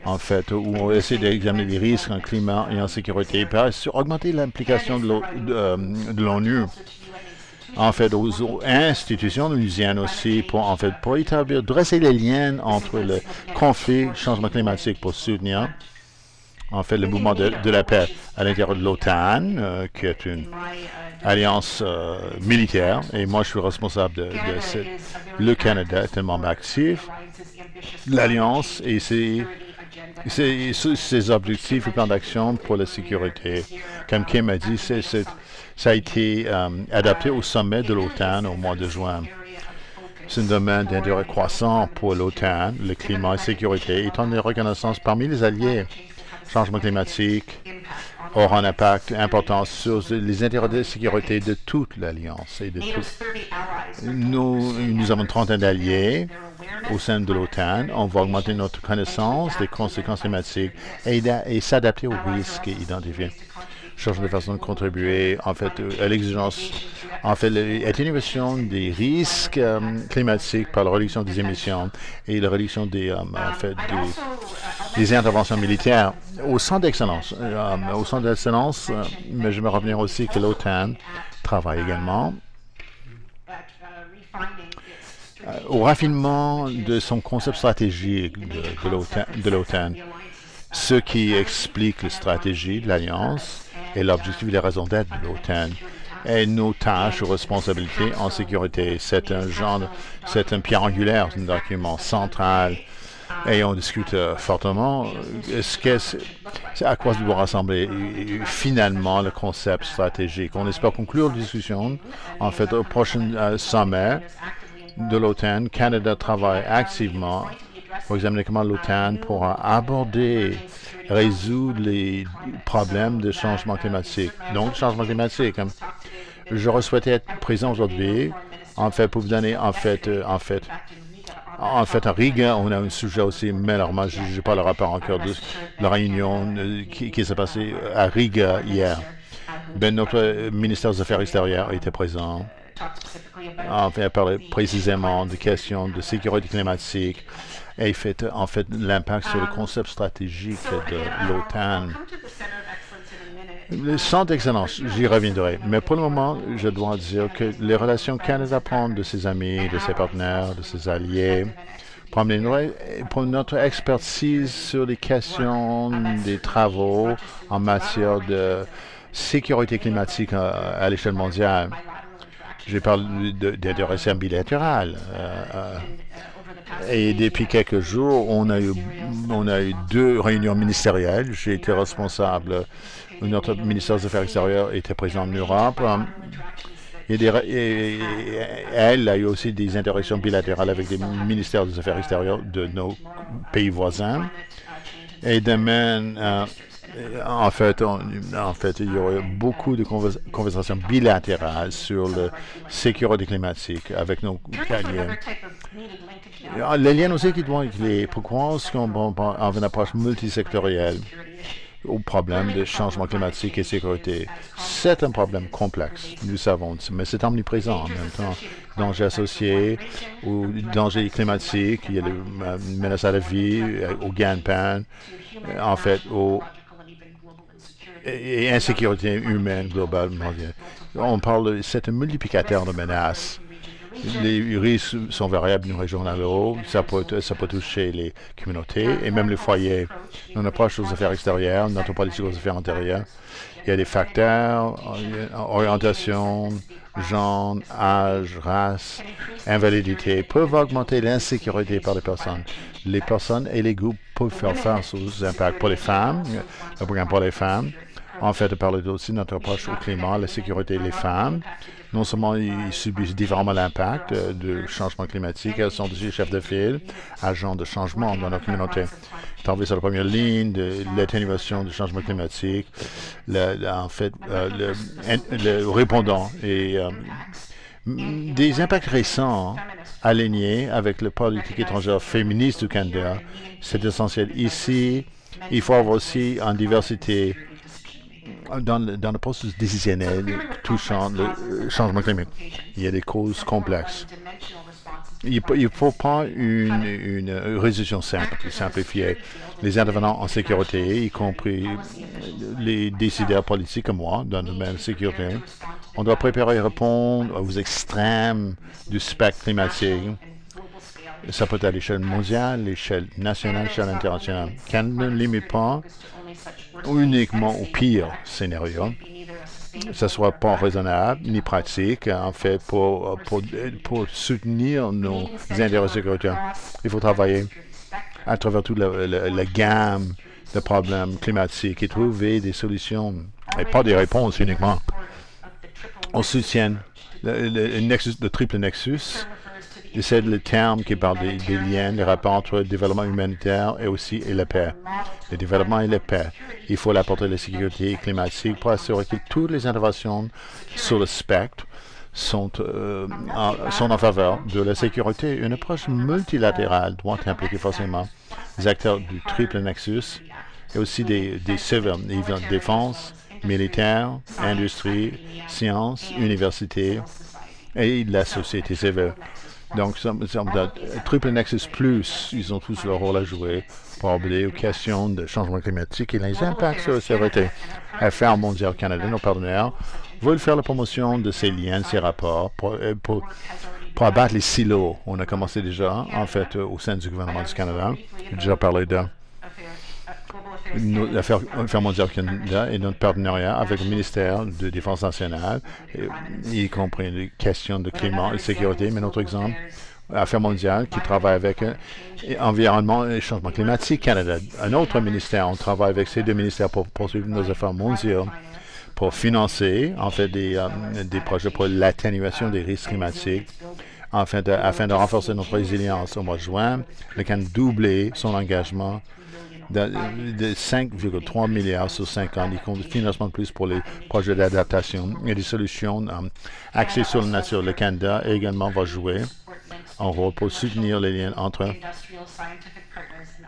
en fait, où on essaie d'examiner les risques en climat et en sécurité, et augmenter l'implication de l'ONU. En fait, aux institutions onusiennes aussi, pour établir, dresser les liens entre le conflit, changement climatique, pour soutenir, en fait, le mouvement de la paix à l'intérieur de l'OTAN, qui est une alliance militaire, et moi, je suis responsable le Canada est un membre actif de l'alliance et ses objectifs et plans d'action pour la sécurité. Comme Kim a dit, ça a été adapté au sommet de l'OTAN au mois de juin. C'est un domaine d'intérêt croissant pour l'OTAN, le climat et la sécurité, étant de reconnaissance parmi les alliés. Changement climatique aura un impact important sur les intérêts de sécurité de toute l'Alliance. Nous avons une trentaine d'alliés au sein de l'OTAN. On va augmenter notre connaissance des conséquences climatiques et s'adapter aux risques identifiés. Cherchons de façon de contribuer, en fait, à l'exigence, en fait, l'atténuation des risques climatiques par la réduction des émissions et la réduction des interventions militaires au centre d'excellence. Mais je me revenir aussi que l'OTAN travaille également au raffinement de son concept stratégique de l'OTAN, ce qui explique la stratégie de l'Alliance et l'objectif et les raisons d'être de l'OTAN et nos tâches ou responsabilités en sécurité. C'est un pierre angulaire, un document central et on discute fortement à quoi ça doit rassembler finalement le concept stratégique. On espère conclure la discussion en fait au prochain sommet de l'OTAN. Canada travaille activement pour examiner comment l'OTAN pourra aborder, résoudre les problèmes de changement climatique. Donc, changement climatique. J'aurais souhaité être présent aujourd'hui, en fait, pour vous donner, en fait, à Riga, on a un sujet aussi, mais alors moi, je n'ai pas le rapport encore de la réunion qui s'est passée à Riga hier. Notre ministère des Affaires extérieures était présent. On a parlé précisément de questions de sécurité climatique et en fait l'impact sur le concept stratégique de l'OTAN. Le centre d'excellence, j'y reviendrai. Mais pour le moment, je dois dire que les relations Canada prennent de ses amis, de ses partenaires, de ses alliés, pour notre expertise sur les questions des travaux en matière de sécurité climatique à l'échelle mondiale. Je parle d'intérêt bilatéral. Et depuis quelques jours, on a eu 2 réunions ministérielles. J'ai été responsable. Notre ministère des Affaires extérieures était présent en Europe. Elle a eu aussi des interactions bilatérales avec les ministères des Affaires extérieures de nos pays voisins. Et demain, en fait, il y aurait beaucoup de conversations bilatérales sur la sécurité climatique avec nos alliés. Les liens aussi qui doivent être clés. Pourquoi est-ce qu'on a une approche multisectorielle au problème de changement climatique et sécurité? C'est un problème complexe, nous savons, mais c'est omniprésent en même temps. Dangers associés aux dangers climatiques, il y a les menaces à la vie, au gain-pain, en fait, et insécurité humaine globale mondiale. On parle, c'est un multiplicateur de menaces. Les risques sont variables d'une région à l'autre. Ça peut toucher les communautés et même les foyers. Notre approche aux affaires extérieures, notre politique aux affaires intérieures, il y a des facteurs, orientation, genre, âge, race, invalidité, peuvent augmenter l'insécurité par les personnes. Les personnes et les groupes peuvent faire face aux impacts pour les femmes, le programme pour les femmes. En fait, on parle aussi de notre approche au climat, la sécurité des femmes. Non seulement ils subissent différemment l'impact du changement climatique, elles sont aussi chefs de file, agents de changement dans leur communauté. Travailler sur la première ligne de l'atténuation du changement climatique, le répondant et des impacts récents alignés avec la politique étrangère féministe du Canada. C'est essentiel ici. Il faut avoir aussi une diversité dans le processus décisionnel touchant le changement climatique. Il y a des causes complexes. Il ne faut pas une résolution simple, simplifiée. Les intervenants en sécurité, y compris les décideurs politiques comme moi, dans le domaine de la sécurité, on doit préparer et répondre aux extrêmes du spectre climatique. Ça peut être à l'échelle mondiale, l'échelle nationale, l'échelle internationale. Qu'on ne limite pas uniquement au pire scénario. Ça ne sera pas raisonnable ni pratique, en fait, pour soutenir nos intérêts sécuritaires. Il faut travailler à travers toute la gamme de problèmes climatiques et trouver des solutions, et pas des réponses uniquement. On soutient le triple nexus. C'est le terme qui parle des liens, des rapports entre le développement humanitaire et la paix. Le développement et la paix. Il faut apporter la sécurité climatique pour assurer que toutes les interventions sur le spectre sont en faveur de la sécurité. Une approche multilatérale doit impliquer forcément les acteurs du triple nexus et aussi des civils, défense, militaire, industrie, sciences, universités et la société civile. Donc, Triple Nexus Plus, ils ont tous leur rôle à jouer pour aborder aux questions de changement climatique et les impacts sur la sécurité. Affaires mondiales Canada, nos partenaires, veulent faire la promotion de ces liens, ces rapports pour abattre les silos. On a commencé déjà, en fait, au sein du gouvernement du Canada. J'ai déjà parlé de l'Affaires mondiales Canada et notre partenariat avec le ministère de Défense nationale, y compris les questions de climat et de sécurité. Mais notre exemple, Affaires mondiales, qui travaille avec Environnement et Changement climatique Canada. Un autre ministère, on travaille avec ces deux ministères pour poursuivre nos affaires mondiales, pour financer, en fait, des projets pour l'atténuation des risques climatiques, afin de renforcer notre résilience. Au mois de juin, le Canada a doublé son engagement de 5,3 milliards sur 5 ans, y compris le financement de plus pour les projets d'adaptation et des solutions axées sur la nature. Le Canada également va jouer un rôle pour soutenir les liens entre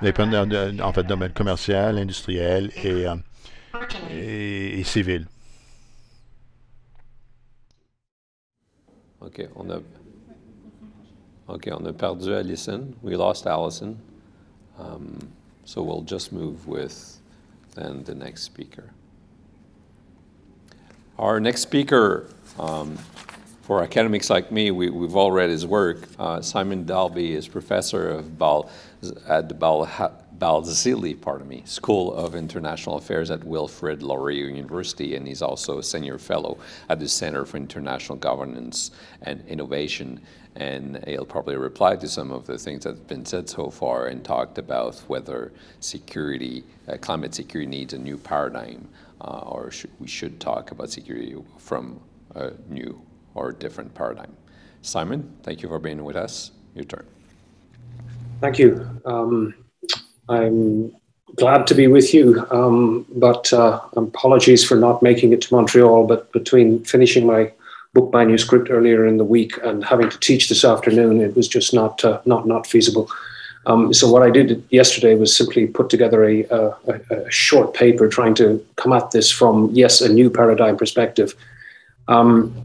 les domaines commercial, industriel et civil. OK, on a perdu Alison. We lost Allison. So we'll just move with then the next speaker. Our next speaker, for academics like me, we've all read his work. Simon Dalby is professor at the Balzilli, School of International Affairs at Wilfrid Laurier University, and he's also a senior fellow at the Center for International Governance and Innovation. And he'll probably reply to some of the things that have been said so far and talked about whether climate security needs a new paradigm, or we should talk about security from a new or different paradigm. Simon, thank you for being with us. Your turn. Thank you. I'm glad to be with you, but apologies for not making it to Montreal, but between finishing my book manuscript earlier in the week and having to teach this afternoon, it was just not feasible. So what I did yesterday was simply put together a short paper trying to come at this from, yes, a new paradigm perspective. I'm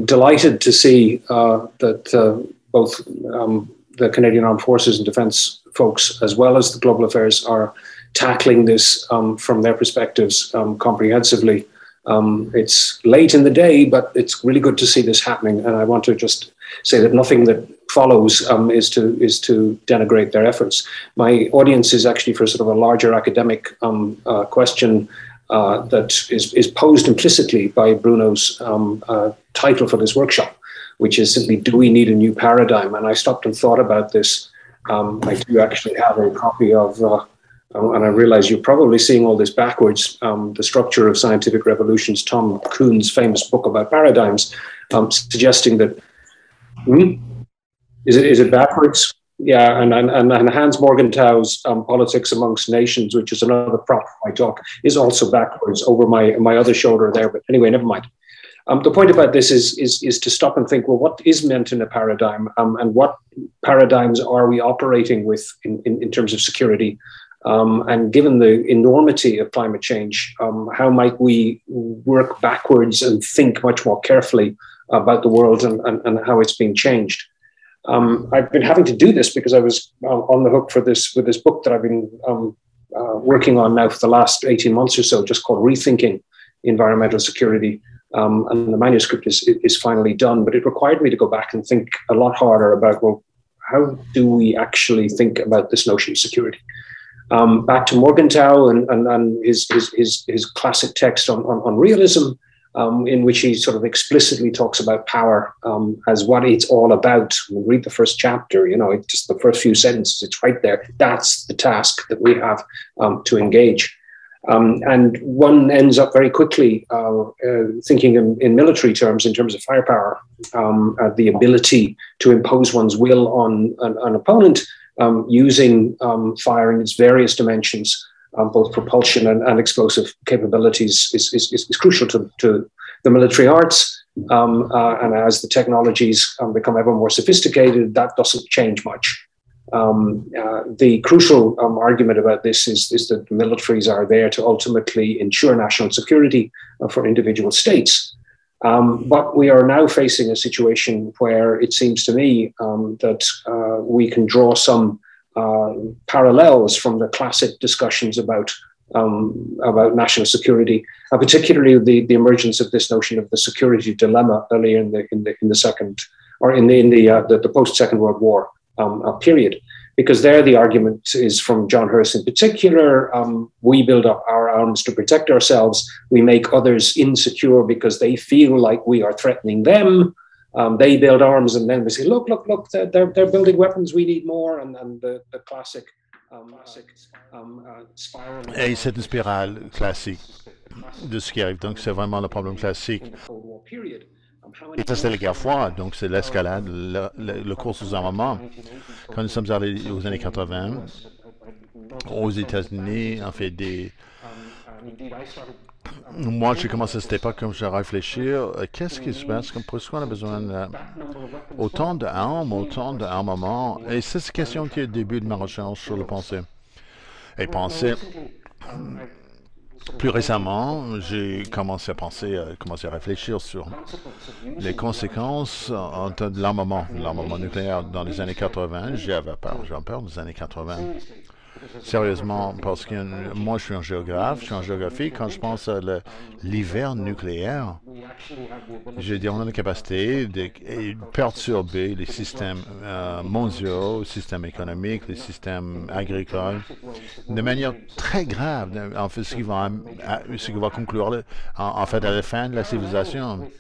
delighted to see that both the Canadian Armed Forces and Defence folks, as well as the Global Affairs, are tackling this from their perspectives comprehensively. It's late in the day, but it's really good to see this happening. And I want to just say that nothing that follows is to denigrate their efforts. My audience is actually for sort of a larger academic question that is posed implicitly by Bruno's title for this workshop, which is simply, do we need a new paradigm? And I stopped and thought about this. I do actually have a copy of, and I realize you're probably seeing all this backwards, The Structure of Scientific Revolutions, Tom Kuhn's famous book about paradigms, suggesting that, is it backwards? Yeah, and Hans Morgenthau's Politics Amongst Nations, which is another prop for my talk, is also backwards over my other shoulder there. But anyway, never mind. The point about this is to stop and think, well, what is meant in a paradigm, and what paradigms are we operating with in terms of security? And given the enormity of climate change, how might we work backwards and think much more carefully about the world and how it's being changed? I've been having to do this because I was on the hook for this book that I've been working on now for the last 18 months or so, just called Rethinking Environmental Security. And the manuscript is finally done, but it required me to go back and think a lot harder about, well, how do we actually think about this notion of security? Back to Morgenthau and his classic text on realism, in which he sort of explicitly talks about power as what it's all about. We'll read the first chapter, it's just the first few sentences, it's right there. That's the task that we have to engage. And one ends up very quickly thinking in military terms, in terms of firepower, the ability to impose one's will on an opponent using fire in its various dimensions, both propulsion and explosive capabilities is crucial to the military arts. And as the technologies become ever more sophisticated, that doesn't change much. The crucial argument about this is that the militaries are there to ultimately ensure national security for individual states. But we are now facing a situation where it seems to me that we can draw some parallels from the classic discussions about national security, particularly the emergence of this notion of the security dilemma earlier in the second, or in the post Second World War period. Because there the argument is from John Hurst in particular. We build up our arms to protect ourselves. We make others insecure because they feel like we are threatening them. They build arms and then they say, look, they're building weapons, we need more. And the classic spiral. Et c'est une spirale classique de ce qui arrive. Donc c'est vraiment le problème classique. Et ça, c'est la guerre froide, donc c'est l'escalade, le cours aux armements. Quand nous sommes allés aux années 80, aux États-Unis, en fait, moi, j'ai commencé à cette époque, comme je réfléchir, qu'est-ce qui se passe, pourquoi on a besoin autant d'armes, autant d'armements. Et c'est cette question qui est le début de ma recherche sur le pensée. Et penser... Plus récemment, j'ai commencé à réfléchir sur les conséquences de l'armement nucléaire dans les années 80. J'avais peur des années 80. Sérieusement, parce que moi, je suis un géographe, je suis en géographie. Quand je pense à l'hiver nucléaire, je dis on a la capacité de perturber les systèmes mondiaux, les systèmes économiques, les systèmes agricoles, de manière très grave. En fait, ce qui va conclure en fait à la fin de la civilisation.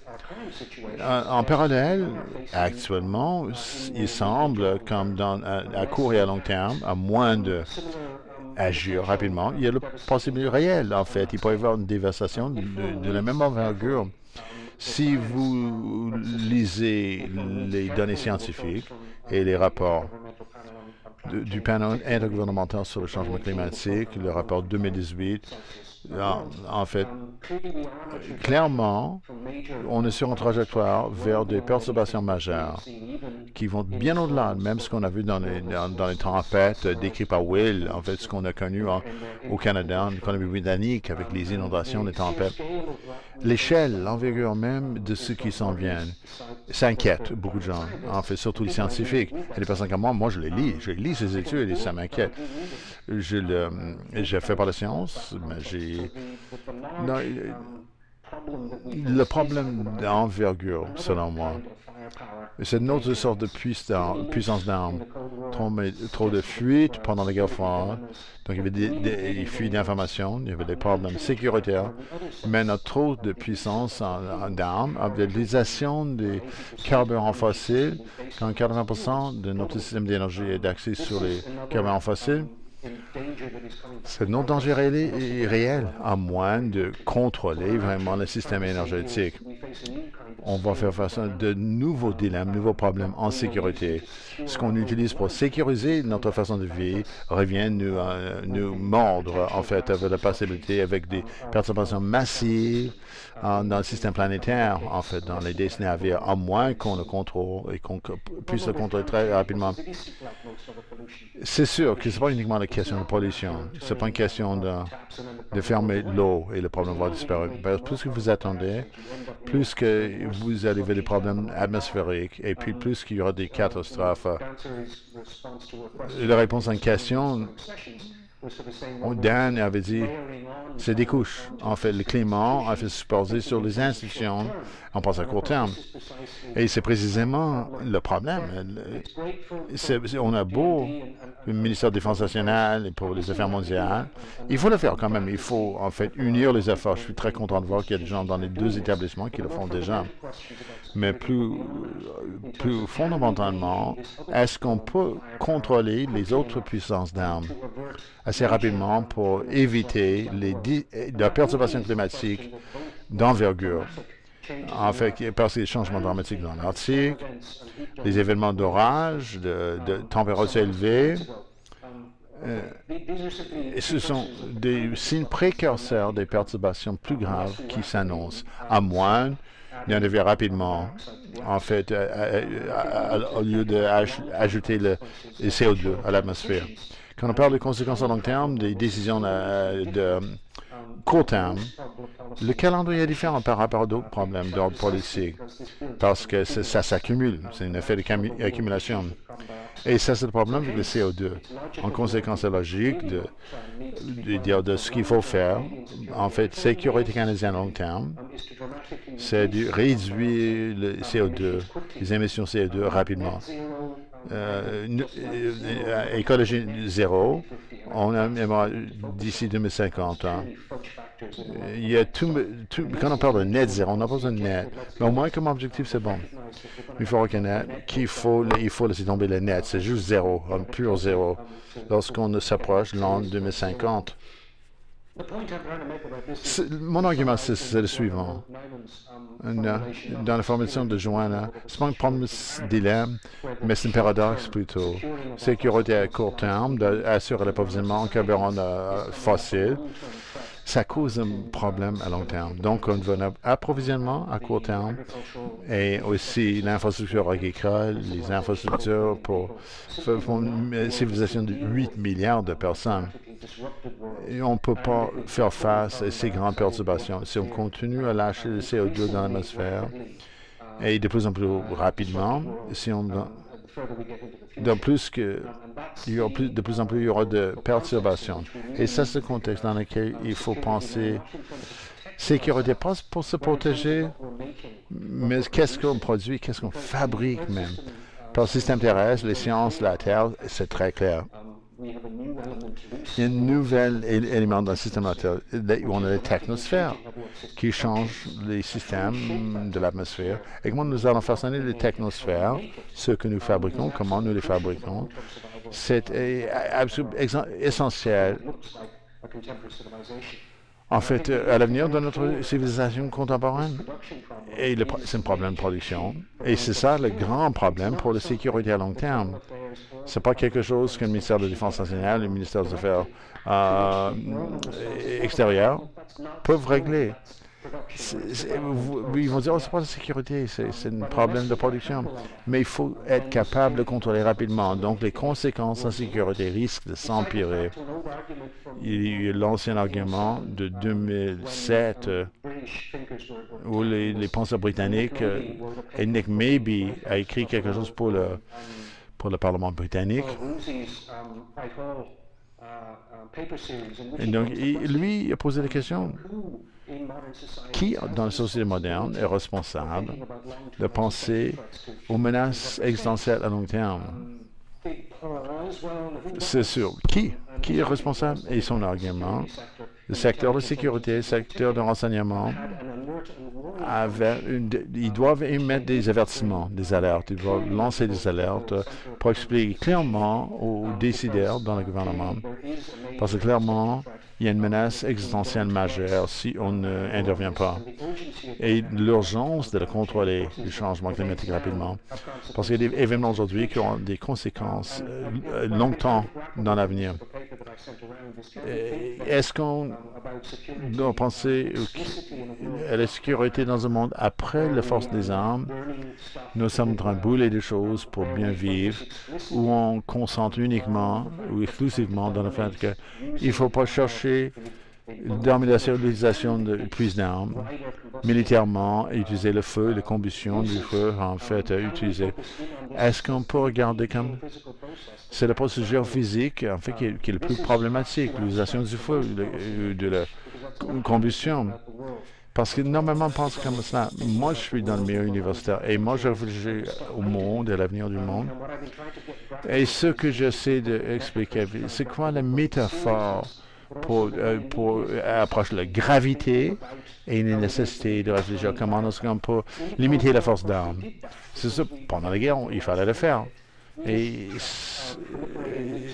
En parallèle, actuellement, il semble, comme à court et à long terme, à moins d'agir rapidement, il y a la possibilité réelle, en fait. Il peut y avoir une dévastation de la même envergure. Si vous lisez les données scientifiques et les rapports du panel intergouvernemental sur le changement climatique, le rapport 2018, en fait, clairement, on est sur une trajectoire vers des perturbations majeures qui vont bien au-delà, même ce qu'on a vu dans les tempêtes décrites par Will, en fait, ce qu'on a connu au Canada, en Colombie-Britannique, avec les inondations, les tempêtes. L'échelle, l'envergure même de ce qui s'en vient s'inquiète beaucoup de gens, en fait, surtout les scientifiques. Et les personnes comme moi, je lis ces études et ça m'inquiète. J'ai fait par la science, mais le problème d'envergure, selon moi, c'est une autre sorte de puissance d'armes. Trop de fuites pendant la guerre froide. Donc, il y avait des fuites d'informations, il y avait des problèmes sécuritaires. Maintenant, trop de puissance d'armes, avec l'utilisation des carburants fossiles, quand 80% de notre système d'énergie est axé sur les carburants fossiles. C'est notre danger réel, à moins de contrôler vraiment le système énergétique. on va faire face à de nouveaux dilemmes, nouveaux problèmes en sécurité. Ce qu'on utilise pour sécuriser notre façon de vie revient nous mordre, en fait, avec la possibilité, avec des perturbations massives dans le système planétaire, en fait, dans les décennies à venir, à moins qu'on le contrôle et qu'on puisse le contrôler très rapidement. C'est sûr que ce n'est pas uniquement la question de pollution. Ce n'est pas une question de fermer l'eau et le problème va disparaître. Plus que vous attendez, plus que vous allez vers des problèmes atmosphériques et puis plus qu'il y aura des catastrophes. La réponse à une question, Dan avait dit, c'est des couches. En fait, le climat a fait supposer sur les institutions, on pense à court terme. Et c'est précisément le problème. On a beau le ministère de la Défense nationale et pour les Affaires mondiales. Il faut le faire quand même. Il faut, en fait, unir les efforts. Je suis très content de voir qu'il y a des gens dans les deux établissements qui le font déjà. Mais plus fondamentalement, est-ce qu'on peut contrôler les autres puissances d'armes assez rapidement pour éviter la perturbation climatique d'envergure? En fait, parce que les changements dramatiques dans l'Arctique, les événements d'orage, de températures élevées, ce sont des signes précurseurs des perturbations plus graves qui s'annoncent, à moins d'y en arriver rapidement, en fait, au lieu d'ajouter le CO2 à l'atmosphère. Quand on parle de conséquences à long terme, des décisions de court terme, le calendrier est différent par rapport à d'autres problèmes d'ordre politique, parce que ça s'accumule, c'est un effet d'accumulation. Et ça, c'est le problème avec le CO2. En conséquence logique de ce qu'il faut faire, en fait, sécurité canadienne à long terme, c'est de réduire le CO2, les émissions CO2 rapidement. Écologie zéro, on a d'ici 2050. Il y a quand on parle de net zéro, on n'a pas besoin de net. Mais au moins, comme objectif, c'est bon. Il faut reconnaître qu'il faut laisser tomber le net. C'est juste zéro, un pur zéro, lorsqu'on s'approche de l'an 2050. Mon argument, c'est le suivant. Dans la formation de Joanna, ce n'est pas un problème de dilemme, mais c'est un paradoxe plutôt. Sécurité à court terme, d'assurer l'approvisionnement en carburant fossile, ça cause un problème à long terme. Donc, on veut un approvisionnement à court terme et aussi l'infrastructure agricole, les infrastructures pour une civilisation de 8 milliards de personnes. Et on ne peut pas faire face à ces grandes perturbations. Si on continue à lâcher le CO2 dans l'atmosphère, et de plus en plus rapidement, si on de plus en plus il y aura de perturbations. Et ça, c'est le contexte dans lequel il faut penser sécurité, pas pour se protéger, mais qu'est-ce qu'on produit, qu'est-ce qu'on fabrique même. Par le système terrestre, les sciences, la Terre, c'est très clair. Il y a un nouvel élément dans le système où on a les technosphères qui changent les systèmes de l'atmosphère. Et comment nous allons façonner les technosphères, ce que nous fabriquons, comment nous les fabriquons, c'est essentiel. En fait, à l'avenir de notre civilisation contemporaine. Et c'est un problème de production. Et c'est ça le grand problème pour la sécurité à long terme. Ce n'est pas quelque chose que le ministère de la Défense nationale, le ministère des Affaires extérieures peuvent régler. Ils vont dire, oh, c'est pas la sécurité, c'est un problème de production. Mais il faut être capable de contrôler rapidement. Donc, les conséquences en sécurité risquent de s'empirer. Il y a eu l'ancien argument de 2007 où les penseurs britanniques, et Nick Maybe a écrit quelque chose pour le Parlement britannique. Et donc, lui, il a posé la question. Qui, dans la société moderne, est responsable de penser aux menaces existentielles à long terme? C'est sûr. Qui est responsable? Et son argument, le secteur de sécurité, le secteur de renseignement, ils doivent émettre des avertissements, des alertes. Ils doivent lancer des alertes pour expliquer clairement aux décideurs dans le gouvernement Parce que clairement, il y a une menace existentielle majeure si on n'intervient pas. Et l'urgence de contrôler le changement climatique rapidement. Parce qu'il y a des événements aujourd'hui qui auront des conséquences longtemps dans l'avenir. Est-ce qu'on doit penser à la sécurité dans un monde après la force des armes? Nous sommes en train de brûler des choses pour bien vivre, où on concentre uniquement ou exclusivement dans le fait qu'il ne faut pas chercher l'utilisation de plus d'armes militairement, utiliser le feu, la combustion du feu, en fait, utiliser. Est-ce qu'on peut regarder comme c'est la procédure physique, en fait, qui est le plus problématique, l'utilisation du feu, de la combustion? Parce que normalement, on pense comme cela. Moi, je suis dans le milieu universitaire et moi, je réfléchis au monde, à l'avenir du monde. Et ce que j'essaie d'expliquer, c'est quoi la métaphore pour approcher la gravité et la nécessité de réfléchir comment est-ce qu'on peut limiter la force d'armes. C'est ça, pendant la guerre, il fallait le faire. Et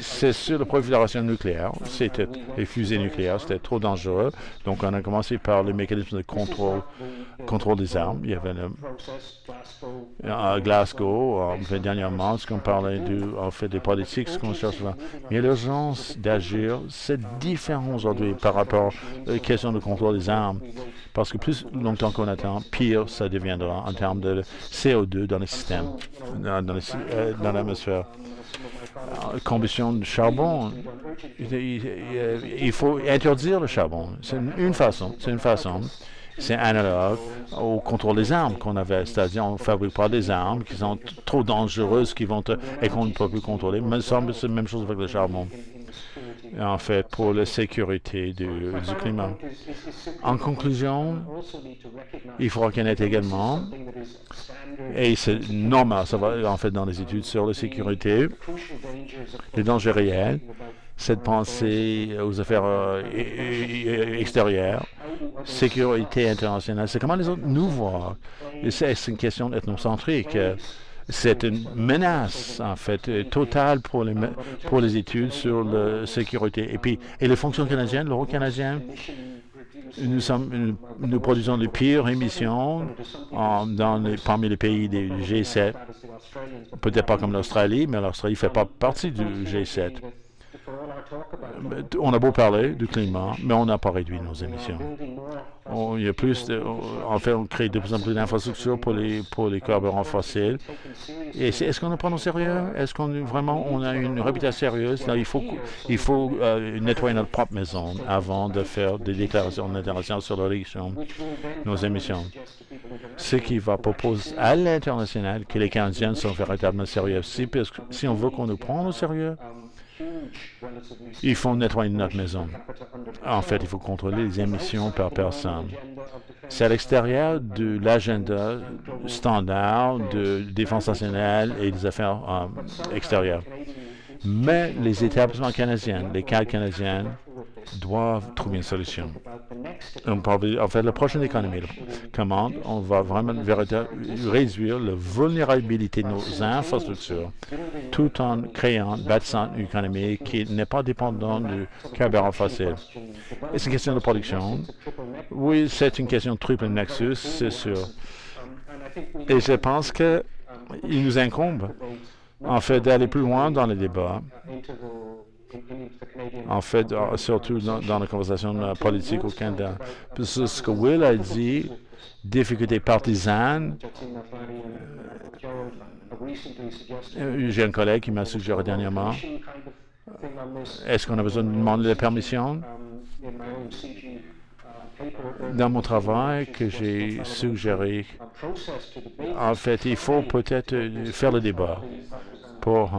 c'est sur la prolifération nucléaire, c'était les fusées nucléaires, c'était trop dangereux. Donc, on a commencé par le mécanisme de contrôle des armes. Il y avait à Glasgow, dernièrement, ce qu'on parlait des politiques, ce qu'on cherche là. Mais l'urgence d'agir, c'est différent aujourd'hui par rapport à la question de contrôle des armes. Parce que plus longtemps qu'on attend, pire ça deviendra en termes de CO2 dans le système, dans l'atmosphère. Combustion de charbon, il faut interdire le charbon. C'est une façon. C'est analogue au contrôle des armes qu'on avait, c'est-à-dire on ne fabrique pas des armes qui sont trop dangereuses et qu'on ne peut plus contrôler. Mais il me semble que c'est la même chose avec le charbon. En fait, pour la sécurité du climat. En conclusion, il faut reconnaître également, et c'est normal, ça va en fait dans les études sur la sécurité, les dangers réels, c'est de penser aux affaires extérieures, sécurité internationale. C'est comment les autres nous voient. C'est une question ethnocentrique. C'est une menace, en fait, totale pour les études sur la sécurité. Et les fonctions canadiennes, le rôle canadien, nous produisons les pires émissions parmi les pays du G7. Peut-être pas comme l'Australie, mais l'Australie ne fait pas partie du G7. On a beau parler du climat, mais on n'a pas réduit nos émissions. Il y a en fait, on crée de plus en plus d'infrastructures pour les carburants fossiles. Et est-ce qu'on nous prend au sérieux? Est-ce qu'on on a une réputation sérieuse? Là, il faut nettoyer notre propre maison avant de faire des déclarations internationales sur la réduction de nos émissions. Ce qui va proposer à l'international que les Canadiens sont véritablement sérieux. Si on veut qu'on nous prenne au sérieux, il faut nettoyer notre maison. En fait, il faut contrôler les émissions par personne. C'est à l'extérieur de l'agenda standard de défense nationale et des affaires extérieures. Mais les établissements canadiens, les cadres canadiens, doivent trouver une solution. En fait, la prochaine économie commande, on va vraiment réduire la vulnérabilité de nos infrastructures tout en bâtissant une économie qui n'est pas dépendante du carburant fossile. Et c'est une question de production. Oui, c'est une question de triple nexus, c'est sûr. Et je pense qu'il nous incombe, en fait, d'aller plus loin dans le débat. En fait, surtout dans la conversation politique au Canada. Ce que Will a dit, difficultés partisanes, j'ai un collègue qui m'a suggéré dernièrement, est-ce qu'on a besoin de demander la permission? Dans mon travail que j'ai suggéré, en fait, il faut peut-être faire le débat pour...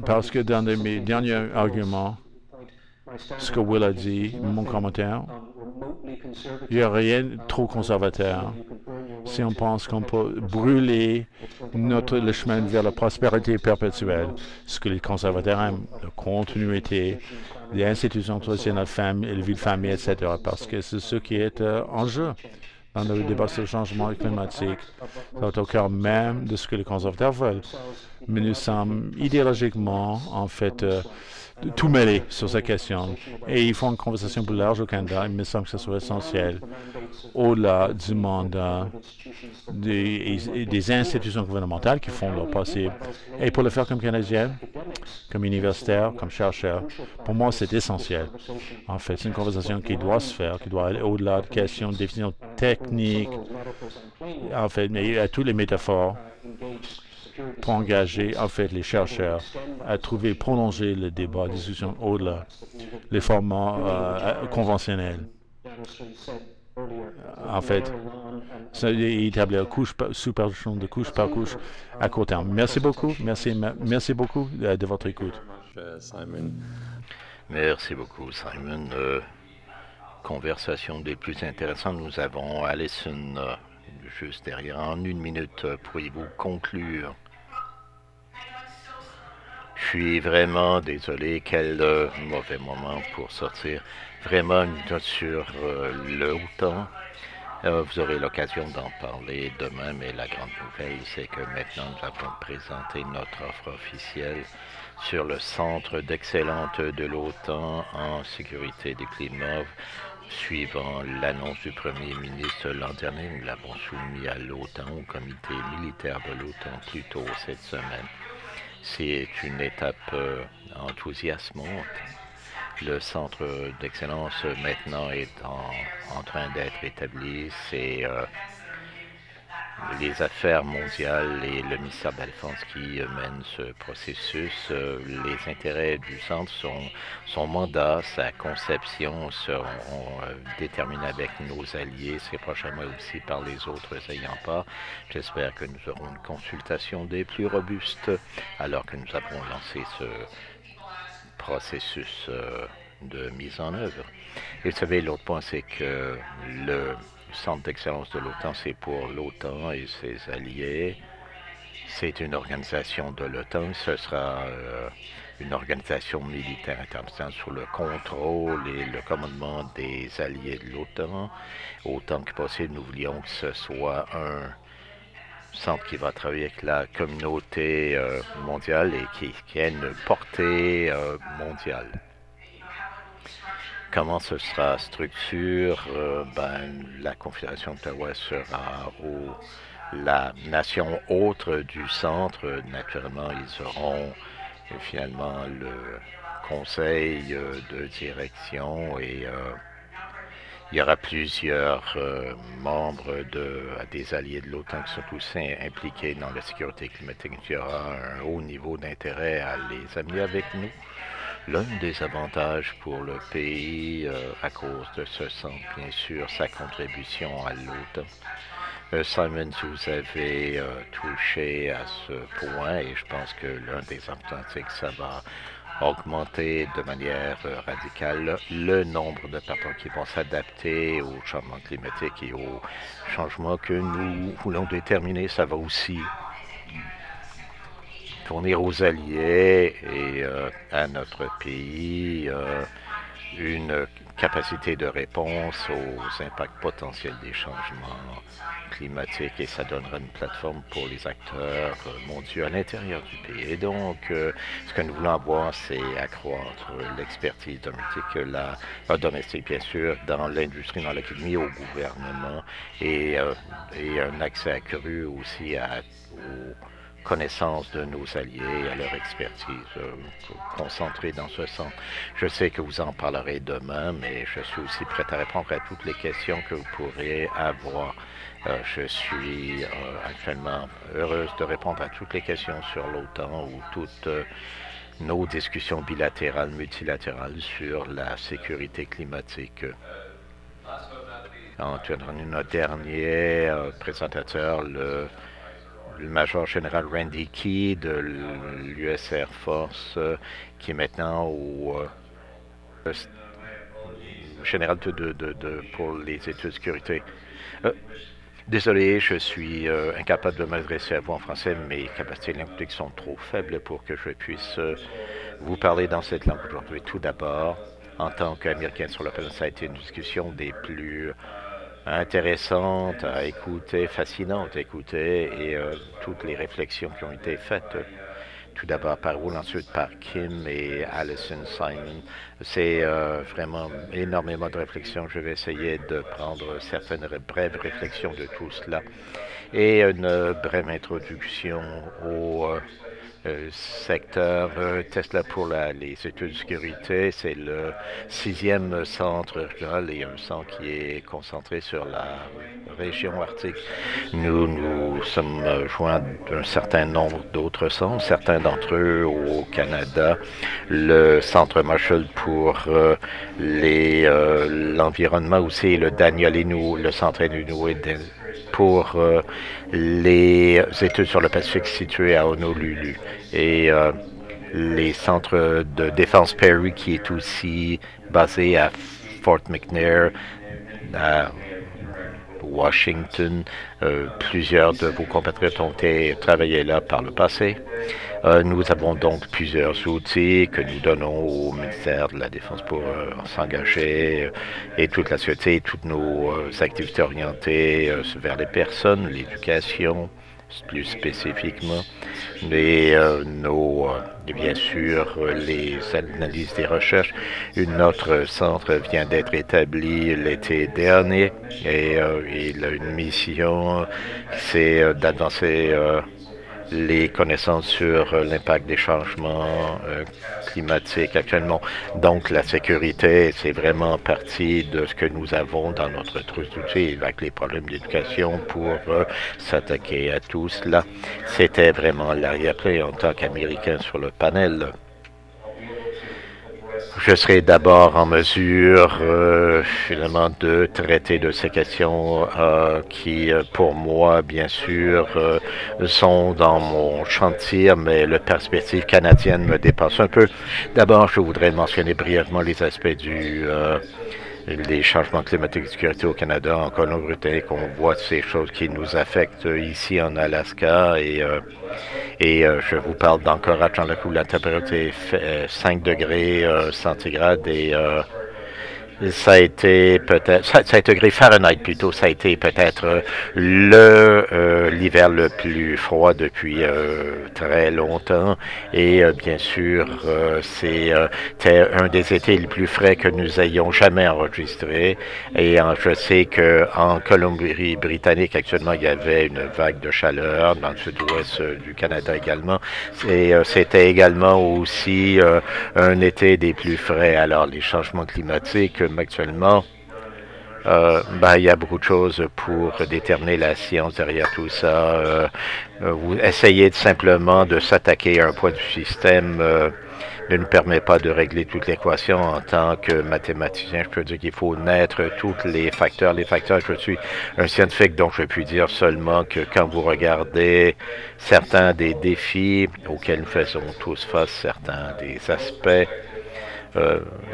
parce que dans mes derniers arguments, ce que Will a dit, mon commentaire, il n'y a rien de trop conservateur. Si on pense qu'on peut brûler le chemin vers la prospérité perpétuelle, ce que les conservateurs aiment, la continuité, les institutions traditionnelles, la vie de famille, etc., parce que c'est ce qui est en jeu dans le débat sur le changement climatique. Ça est au cœur même de ce que les conservateurs veulent. Mais nous sommes idéologiquement, en fait, tout mêlés sur cette question. Et il faut une conversation plus large au Canada. Il me semble que ce soit essentiel, au-delà du mandat des institutions gouvernementales qui font leur possible. Et pour le faire comme Canadien, comme universitaire, comme chercheur, pour moi, c'est essentiel. En fait, c'est une conversation qui doit se faire, qui doit aller au-delà de questions de définition technique, en fait, mais à toutes les métaphores pour engager, en fait, les chercheurs à trouver, prolonger le débat, la discussion au-delà, les formats conventionnels. En fait, établir couche de couche par couche à court terme. Merci beaucoup. Merci beaucoup de votre écoute. Simon. Merci beaucoup, Simon. Conversation des plus intéressantes. Nous avons Alison juste derrière. En 1 minute, pourriez-vous conclure? Je suis vraiment désolé. Quel mauvais moment pour sortir. Vraiment une note sur l'OTAN. Vous aurez l'occasion d'en parler demain, mais la grande nouvelle, c'est que maintenant nous avons présenté notre offre officielle sur le Centre d'excellence de l'OTAN en sécurité du climat. Suivant l'annonce du Premier ministre l'an dernier, nous l'avons soumis à l'OTAN, au comité militaire de l'OTAN, plus tôt cette semaine. C'est une étape enthousiasmante. Le centre d'excellence maintenant est en train d'être établi. C'est les affaires mondiales et le ministère de la Défense qui mènent ce processus. Les intérêts du centre, son mandat, sa conception seront déterminés avec nos alliés ces prochains mois aussi par les autres ayants part. J'espère que nous aurons une consultation des plus robustes alors que nous avons lancé ce processus de mise en œuvre. Et vous savez, l'autre point, c'est que le Centre d'excellence de l'OTAN, c'est pour l'OTAN et ses alliés. C'est une organisation de l'OTAN. Ce sera une organisation militaire internationale sous le contrôle et le commandement des alliés de l'OTAN. Autant que possible, nous voulions que ce soit un centre qui va travailler avec la communauté mondiale et qui a une portée mondiale. Comment ce sera structuré? La Confédération d'Ottawa sera la nation autre du centre. Naturellement, ils auront finalement le conseil de direction et il y aura plusieurs membres des alliés de l'OTAN qui sont tous impliqués dans la sécurité climatique. Il y aura un haut niveau d'intérêt à les amener avec nous. L'un des avantages pour le pays à cause de ce centre, bien sûr, sa contribution à l'OTAN. Simon, vous avez touché à ce point et je pense que l'un des avantages, c'est que ça va augmenter de manière radicale le nombre de personnes qui vont s'adapter au changement climatique et au changement que nous voulons déterminer. Ça va aussi fournir aux alliés et à notre pays une capacité de réponse aux impacts potentiels des changements climatiques et ça donnera une plateforme pour les acteurs mondiaux à l'intérieur du pays. Et donc, ce que nous voulons avoir, c'est accroître l'expertise domestique, bien sûr, dans l'industrie, dans l'économie, au gouvernement et un accès accru aussi aux connaissance de nos alliés, à leur expertise concentrée dans ce centre. Je sais que vous en parlerez demain, mais je suis aussi prêt à répondre à toutes les questions que vous pourrez avoir. Je suis actuellement heureuse de répondre à toutes les questions sur l'OTAN ou toutes nos discussions bilatérales, multilatérales sur la sécurité climatique. Notre dernier présentateur, le major général Randy Key de l'US Air Force, qui est maintenant au général pour les études de sécurité. Désolé, je suis incapable de m'adresser à vous en français. Mes capacités linguistiques sont trop faibles pour que je puisse vous parler dans cette langue aujourd'hui. Tout d'abord, en tant qu'Américain sur le planète, ça a été une discussion des plus intéressante à écouter, fascinante à écouter, et toutes les réflexions qui ont été faites. Tout d'abord par vous, ensuite par Kim et Alison Simon. C'est vraiment énormément de réflexions. Je vais essayer de prendre certaines brèves réflexions de tout cela et une brève introduction au secteur Tesla pour les études de sécurité. C'est le 6e centre régional et un centre qui est concentré sur la région arctique. Nous sommes joints d'un certain nombre d'autres centres, certains d'entre eux au Canada, le Centre Marshall pour l'environnement aussi, le Daniel Inouye, le Centre Inouye pour les études sur le Pacifique situés à Honolulu et les centres de défense Perry qui est aussi basé à Fort McNair, à Washington. Plusieurs de vos compatriotes ont travaillé là par le passé. Nous avons donc plusieurs outils que nous donnons au ministère de la Défense pour s'engager et toute la société, toutes nos activités orientées vers les personnes, l'éducation, plus spécifiquement, et bien sûr les analyses des recherches. Notre centre vient d'être établi l'été dernier et il a une mission, c'est d'avancer les connaissances sur l'impact des changements climatiques actuellement. Donc, la sécurité, c'est vraiment partie de ce que nous avons dans notre trousse d'outils avec les problèmes d'éducation pour s'attaquer à tout cela. C'était vraiment l'arrière-plan en tant qu'Américain sur le panel. Je serai d'abord en mesure, finalement, de traiter de ces questions qui, pour moi, bien sûr, sont dans mon champ de tir, mais la perspective canadienne me dépasse un peu. D'abord, je voudrais mentionner brièvement les aspects des changements climatiques et de sécurité au Canada, en Colombie-Britannique. On voit ces choses qui nous affectent ici en Alaska et je vous parle d'Anchorage dans le coup la température est 5 degrés centigrades et ça a été peut-être, ça a été degrés Fahrenheit plutôt, ça a été peut-être l'hiver le plus froid depuis très longtemps et bien sûr c'était un des étés les plus frais que nous ayons jamais enregistré et je sais qu'en Colombie-Britannique actuellement il y avait une vague de chaleur dans le sud-ouest du Canada également et c'était également aussi un été des plus frais. Alors les changements climatiques actuellement, il y a beaucoup de choses pour déterminer la science derrière tout ça. Vous essayez simplement de s'attaquer à un point du système ne nous permet pas de régler toute l'équation. En tant que mathématicien, je peux dire qu'il faut naître tous les facteurs. Les facteurs, je suis un scientifique, donc je puis dire seulement que quand vous regardez certains des défis auxquels nous faisons tous face, certains des aspects,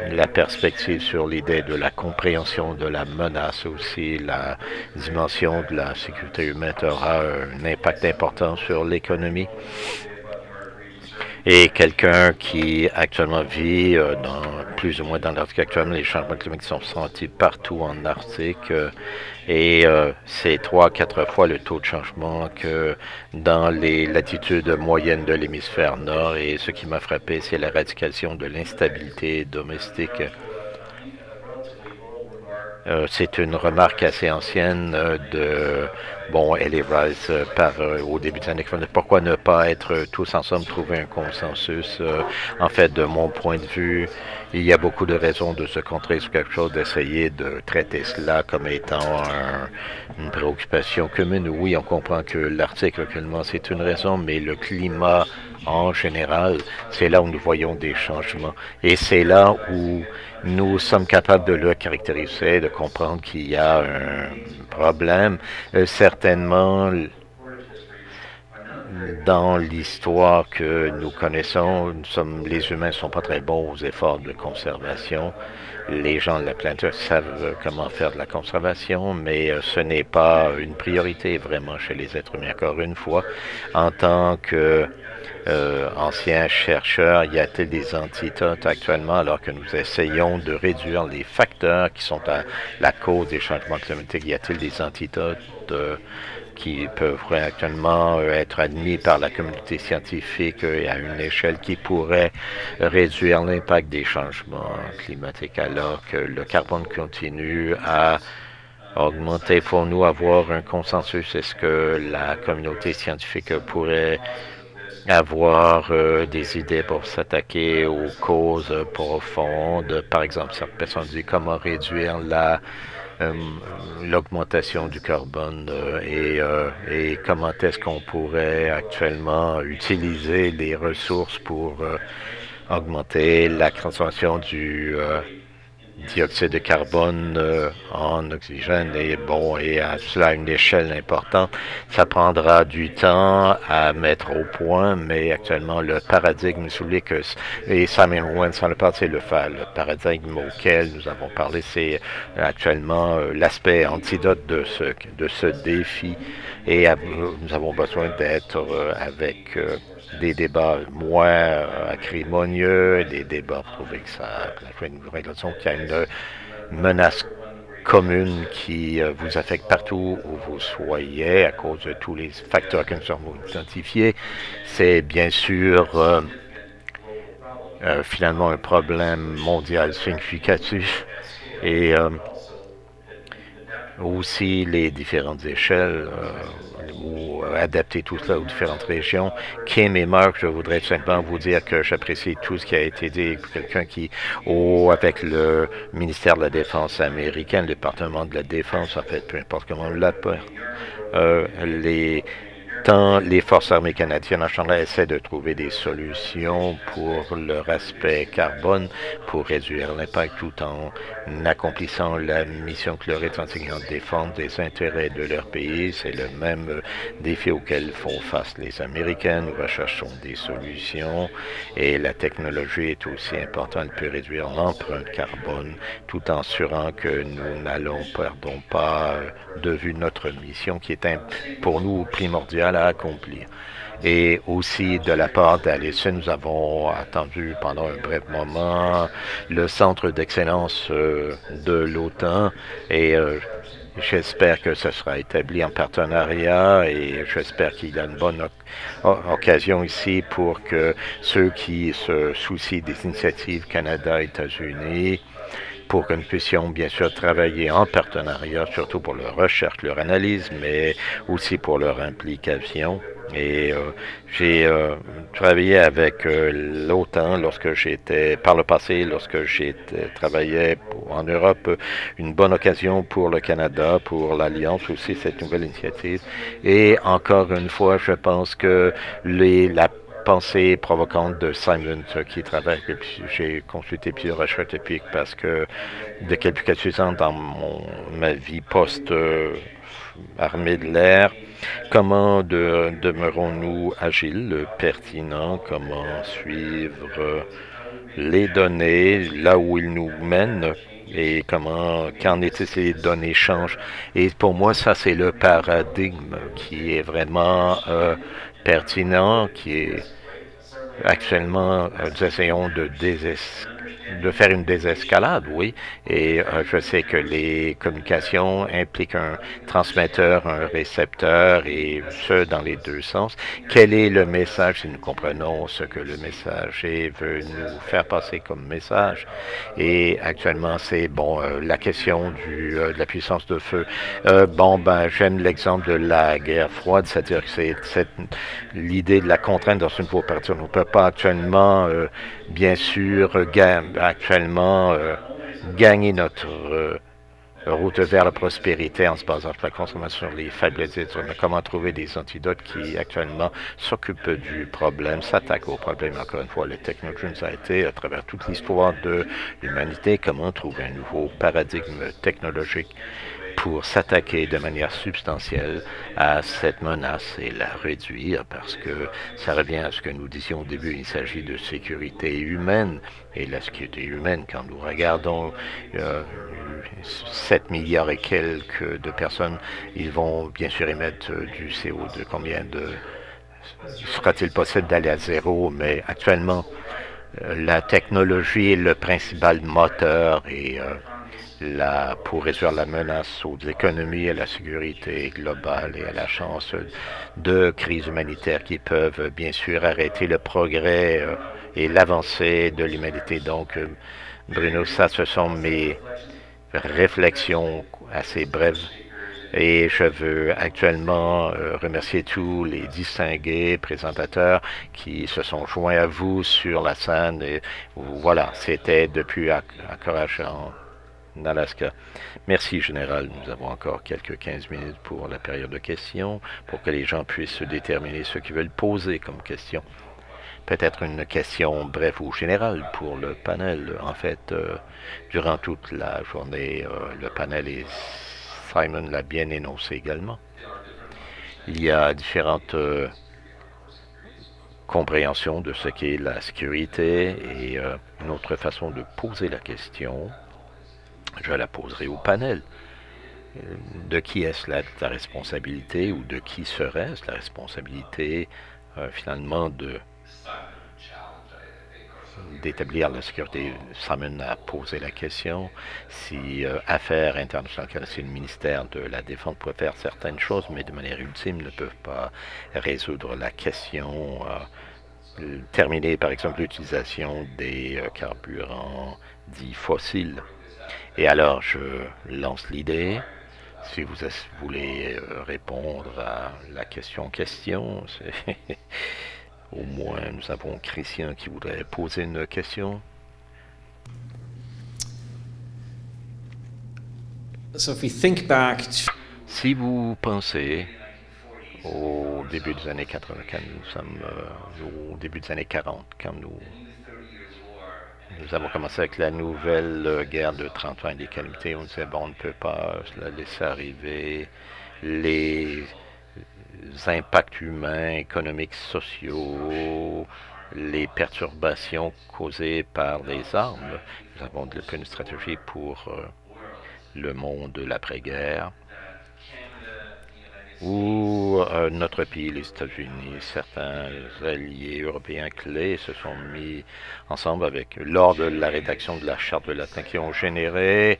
la perspective sur l'idée de la compréhension de la menace aussi, la dimension de la sécurité humaine aura un impact important sur l'économie. Et quelqu'un qui actuellement vit plus ou moins dans l'Arctique actuellement, les changements climatiques sont sentis partout en Arctique et c'est 3-4 fois le taux de changement que dans les latitudes moyennes de l'hémisphère nord. Et ce qui m'a frappé, c'est l'éradication de l'instabilité domestique. C'est une remarque assez ancienne elle est rise au début des années 90. Pourquoi ne pas être tous ensemble, trouver un consensus? En fait, de mon point de vue, il y a beaucoup de raisons de se contrer sur quelque chose, d'essayer de traiter cela comme étant une préoccupation commune. Oui, on comprend que l'Arctique, actuellement, c'est une raison, mais le climat, en général, c'est là où nous voyons des changements. Et c'est là où nous sommes capables de le caractériser, de comprendre qu'il y a un problème. Certainement, dans l'histoire que nous connaissons, les humains ne sont pas très bons aux efforts de conservation. Les gens de la planète savent comment faire de la conservation, mais ce n'est pas une priorité vraiment chez les êtres humains. Encore une fois, en tant que ancien chercheur, y a-t-il des antidotes actuellement alors que nous essayons de réduire les facteurs qui sont à la cause des changements climatiques? Y a-t-il des antidotes qui peuvent actuellement être admis par la communauté scientifique à une échelle qui pourrait réduire l'impact des changements climatiques alors que le carbone continue à augmenter? Pour nous avoir un consensus, est-ce que la communauté scientifique pourrait avoir des idées pour s'attaquer aux causes profondes? Par exemple, certaines personnes disent comment réduire l'augmentation du carbone et comment est-ce qu'on pourrait actuellement utiliser les ressources pour augmenter la concentration du dioxyde de carbone en oxygène et à cela à une échelle importante. Ça prendra du temps à mettre au point, mais actuellement le paradigme et Simon Owens en a parlé, c'est le paradigme auquel nous avons parlé, c'est actuellement l'aspect antidote de ce défi et nous avons besoin d'être avec des débats moins acrimonieux, des débats pour trouver que ça une régulation, qu'il y a une menace commune qui vous affecte partout où vous soyez à cause de tous les facteurs que nous avons identifiés. C'est bien sûr finalement un problème mondial significatif et aussi les différentes échelles ou adapter tout cela aux différentes régions. Kim et Mark, je voudrais simplement vous dire que j'apprécie tout ce qui a été dit. Quelqu'un qui, avec le ministère de la Défense américain, le département de la Défense, en fait, peu importe comment on l'appelle, les forces armées canadiennes en général essaient de trouver des solutions pour leur aspect carbone, pour réduire l'impact tout en accomplissant la mission que leur est enseignée de défendre des intérêts de leur pays. C'est le même défi auquel font face les Américains. Nous recherchons des solutions et la technologie est aussi importante. Elle peut réduire l'empreinte carbone tout en assurant que nous perdons pas de vue notre mission qui est pour nous primordiale à accomplir. Et aussi de la part d'Alice, nous avons attendu pendant un bref moment le centre d'excellence de l'OTAN et j'espère que ce sera établi en partenariat et j'espère qu'il y a une bonne occasion ici pour que ceux qui se soucient des initiatives Canada-États-Unis pour que nous puissions bien sûr travailler en partenariat, surtout pour leur recherche, leur analyse, mais aussi pour leur implication. Et j'ai travaillé avec l'OTAN par le passé, lorsque travaillais en Europe, une bonne occasion pour le Canada, pour l'Alliance aussi, cette nouvelle initiative. Et encore une fois, je pense que la pensée provocante de Simon qui travaille, j'ai consulté plusieurs recherches depuis parce que de quelques suffisant dans ma vie post-armée de l'air, comment demeurons-nous agiles, pertinents, comment suivre les données là où ils nous mènent et qu'en est-il ces données changent. Et pour moi, ça, c'est le paradigme qui est vraiment pertinent, qui est actuellement, nous essayons de faire une désescalade, oui, et je sais que les communications impliquent un transmetteur, un récepteur, et ce, dans les deux sens. Quel est le message, si nous comprenons ce que le messager veut nous faire passer comme message? Et actuellement, c'est, la question de la puissance de feu. J'aime l'exemple de la guerre froide, c'est-à-dire que c'est l'idée de la contrainte dans une nouveau partie. On ne peut pas actuellement, bien sûr, gagner notre route vers la prospérité en se basant sur la consommation sur les faiblesses. Comment trouver des antidotes qui actuellement s'occupent du problème, s'attaquent au problème. Encore une fois, la technologie nous a été, à travers toute l'histoire de l'humanité, comment trouver un nouveau paradigme technologique pour s'attaquer de manière substantielle à cette menace et la réduire, parce que ça revient à ce que nous disions au début, il s'agit de sécurité humaine, et la sécurité humaine, quand nous regardons 7 milliards et quelques de personnes, ils vont bien sûr émettre du CO2. Combien de... Sera-t-il possible d'aller à zéro? Mais actuellement, la technologie est le principal moteur et pour réduire la menace aux économies et à la sécurité globale et à la chance de crises humanitaires qui peuvent bien sûr arrêter le progrès et l'avancée de l'humanité. Donc, Bruno, ça, ce sont mes réflexions assez brèves. Et je veux actuellement remercier tous les distingués présentateurs qui se sont joints à vous sur la scène. Et voilà, c'était depuis Anchorage en Alaska. Merci, Général. Nous avons encore quelques 15 minutes pour la période de questions, pour que les gens puissent déterminer ce qu'ils veulent poser comme question. Peut-être une question brève ou générale pour le panel. En fait, durant toute la journée, le panel et Simon l'a bien énoncé également. Il y a différentes compréhensions de ce qu'est la sécurité et une autre façon de poser la question, je la poserai au panel. De qui est-ce la responsabilité ou de qui serait-ce la responsabilité finalement d'établir la sécurité? Simon a posé la question si Affaires internationales, c'est le ministère de la Défense peut faire certaines choses, mais de manière ultime ne peuvent pas résoudre la question. Terminer par exemple l'utilisation des carburants dits fossiles. Et alors je lance l'idée. Si vous voulez répondre à la question en question, au moins, nous avons Christian qui voudrait poser une question. Si vous pensez au début des années 80, quand nous sommes au début des années 40, quand nous avons commencé avec la nouvelle guerre de 30 ans et des calamités, on disait, bon, on ne peut pas la laisser arriver, les impacts humains, économiques, sociaux, les perturbations causées par les armes. Nous avons développé une stratégie pour le monde de l'après-guerre, où notre pays, les États-Unis, certains alliés européens clés se sont mis ensemble lors de la rédaction de la Charte de l'Atlantique qui ont généré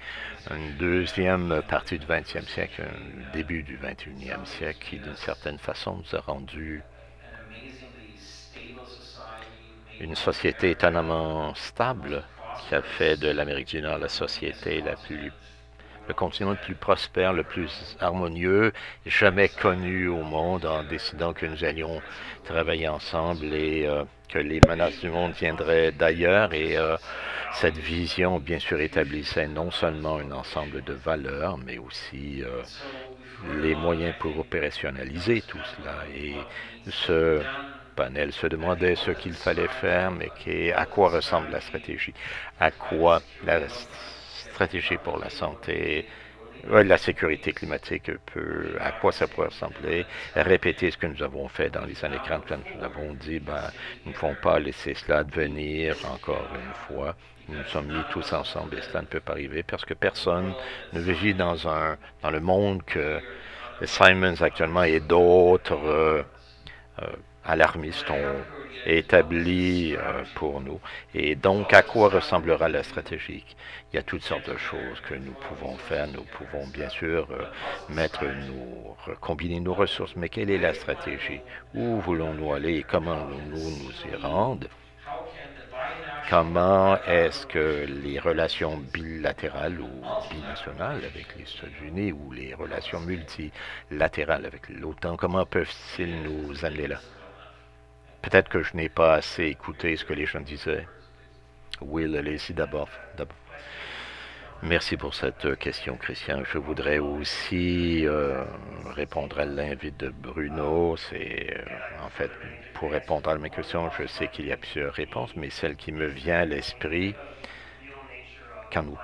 une deuxième partie du 20e siècle, un début du 21e siècle qui, d'une certaine façon, nous a rendu une société étonnamment stable qui a fait de l'Amérique du Nord la société le continent le plus prospère, le plus harmonieux, jamais connu au monde, en décidant que nous allions travailler ensemble et que les menaces du monde viendraient d'ailleurs. Et cette vision, bien sûr, établissait non seulement un ensemble de valeurs, mais aussi les moyens pour opérationnaliser tout cela. Et ce panel se demandait ce qu'il fallait faire, mais à quoi ressemble la stratégie, à quoi la stratégie pour la santé, la sécurité climatique à quoi ça pourrait ressembler, répéter ce que nous avons fait dans les années 40, quand nous avons dit, nous ne pouvons pas laisser cela devenir encore une fois. Nous nous sommes mis tous ensemble et cela ne peut pas arriver parce que personne ne vit dans le monde que Simons actuellement et d'autres alarmistes ont établi pour nous. Et donc, à quoi ressemblera la stratégie? Il y a toutes sortes de choses que nous pouvons faire. Nous pouvons bien sûr combiner nos ressources, mais quelle est la stratégie? Où voulons-nous aller et comment nous y rendre? Comment est-ce que les relations bilatérales ou binationales avec les États-Unis ou les relations multilatérales avec l'OTAN, comment peuvent-ils nous amener là? Peut-être que je n'ai pas assez écouté ce que les gens disaient. Will, allez-y d'abord. Merci pour cette question, Christian. Je voudrais aussi répondre à l'invite de Bruno. C'est en fait, pour répondre à mes questions, je sais qu'il y a plusieurs réponses, mais celle qui me vient à l'esprit, quand nous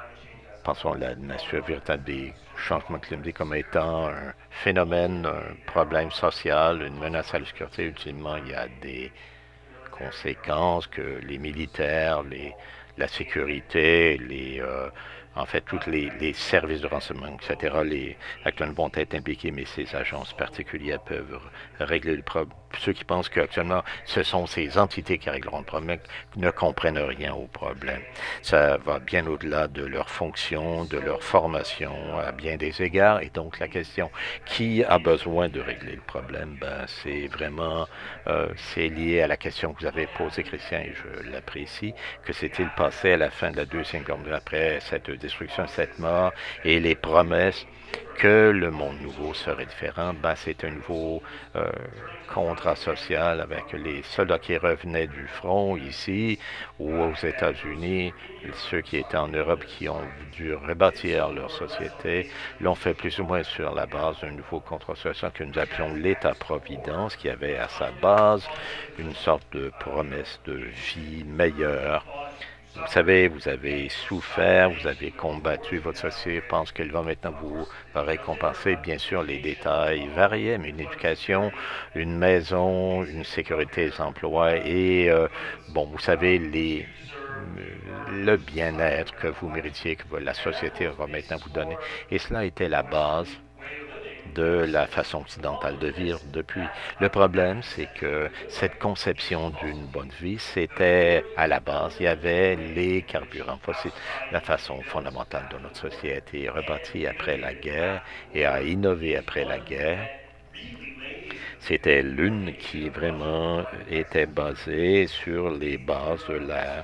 pensons à la nature véritable des changements climatiques comme étant un phénomène, un problème social, une menace à la sécurité. Ultimement, il y a des conséquences que les militaires, la sécurité, en fait, tous les services de renseignement, etc., actuellement vont être impliqués, mais ces agences particulières peuvent régler le problème. Ceux qui pensent qu'actuellement, ce sont ces entités qui régleront le problème ne comprennent rien au problème. Ça va bien au-delà de leur fonction, de leur formation à bien des égards. Et donc, la question qui a besoin de régler le problème, ben, c'est vraiment, c'est lié à la question que vous avez posée, Christian, et je l'apprécie, que s'est-il passé à la fin de la Deuxième Guerre mondiale après cette destruction, cette mort et les promesses que le monde nouveau serait différent. Ben, c'est un nouveau contrat social avec les soldats qui revenaient du front ici ou aux États-Unis, ceux qui étaient en Europe qui ont dû rebâtir leur société, l'ont fait plus ou moins sur la base d'un nouveau contrat social que nous appelons l'État-providence, qui avait à sa base une sorte de promesse de vie meilleure. Vous savez, vous avez souffert, vous avez combattu, votre société pense qu'elle va maintenant vous récompenser. Bien sûr, les détails variaient, mais une éducation, une maison, une sécurité des emplois et, bon, vous savez, le bien-être que vous méritiez, que la société va maintenant vous donner. Et cela était la base de la façon occidentale de vivre depuis. Le problème, c'est que cette conception d'une bonne vie, c'était à la base, il y avait les carburants fossiles. La façon fondamentale de notre société rebâtie après la guerre et a innové après la guerre, c'était l'une qui vraiment était basée sur les bases de la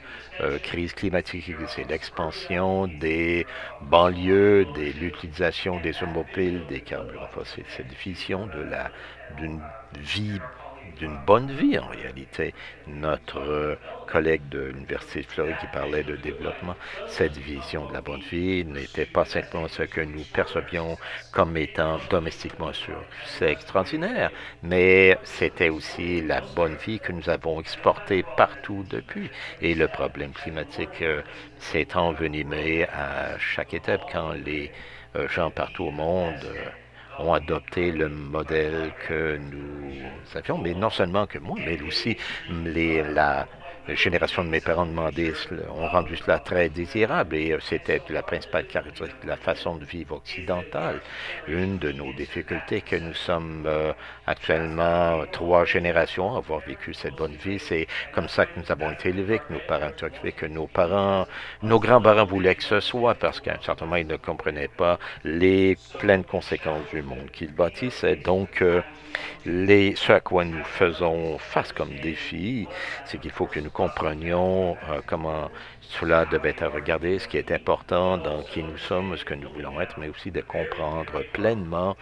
crise climatique. C'est l'expansion des banlieues, de l'utilisation des automobiles, des carburants fossiles. Cette vision d'une vie, d'une bonne vie en réalité. Notre collègue de l'Université de Floride qui parlait de développement, cette vision de la bonne vie n'était pas simplement ce que nous percevions comme étant domestiquement sûr. C'est extraordinaire, mais c'était aussi la bonne vie que nous avons exportée partout depuis. Et le problème climatique s'est envenimé à chaque étape quand les gens partout au monde ont adopté le modèle que nous avions, mais non seulement que moi, mais aussi la génération de mes parents ont rendu cela très désirable et c'était la principale caractéristique de la façon de vivre occidentale. Une de nos difficultés que nous sommes actuellement 3 générations à avoir vécu cette bonne vie, c'est comme ça que nous avons été élevés, que nos parents ont été occupés, que nos grands-parents voulaient que ce soit parce qu'à un certain moment, ils ne comprenaient pas les pleines conséquences du monde qu'ils bâtissaient. Donc, ce à quoi nous faisons face comme défi, c'est qu'il faut que nous comprenions comment cela devait être regardé, ce qui est important dans qui nous sommes, ce que nous voulons être, mais aussi de comprendre pleinement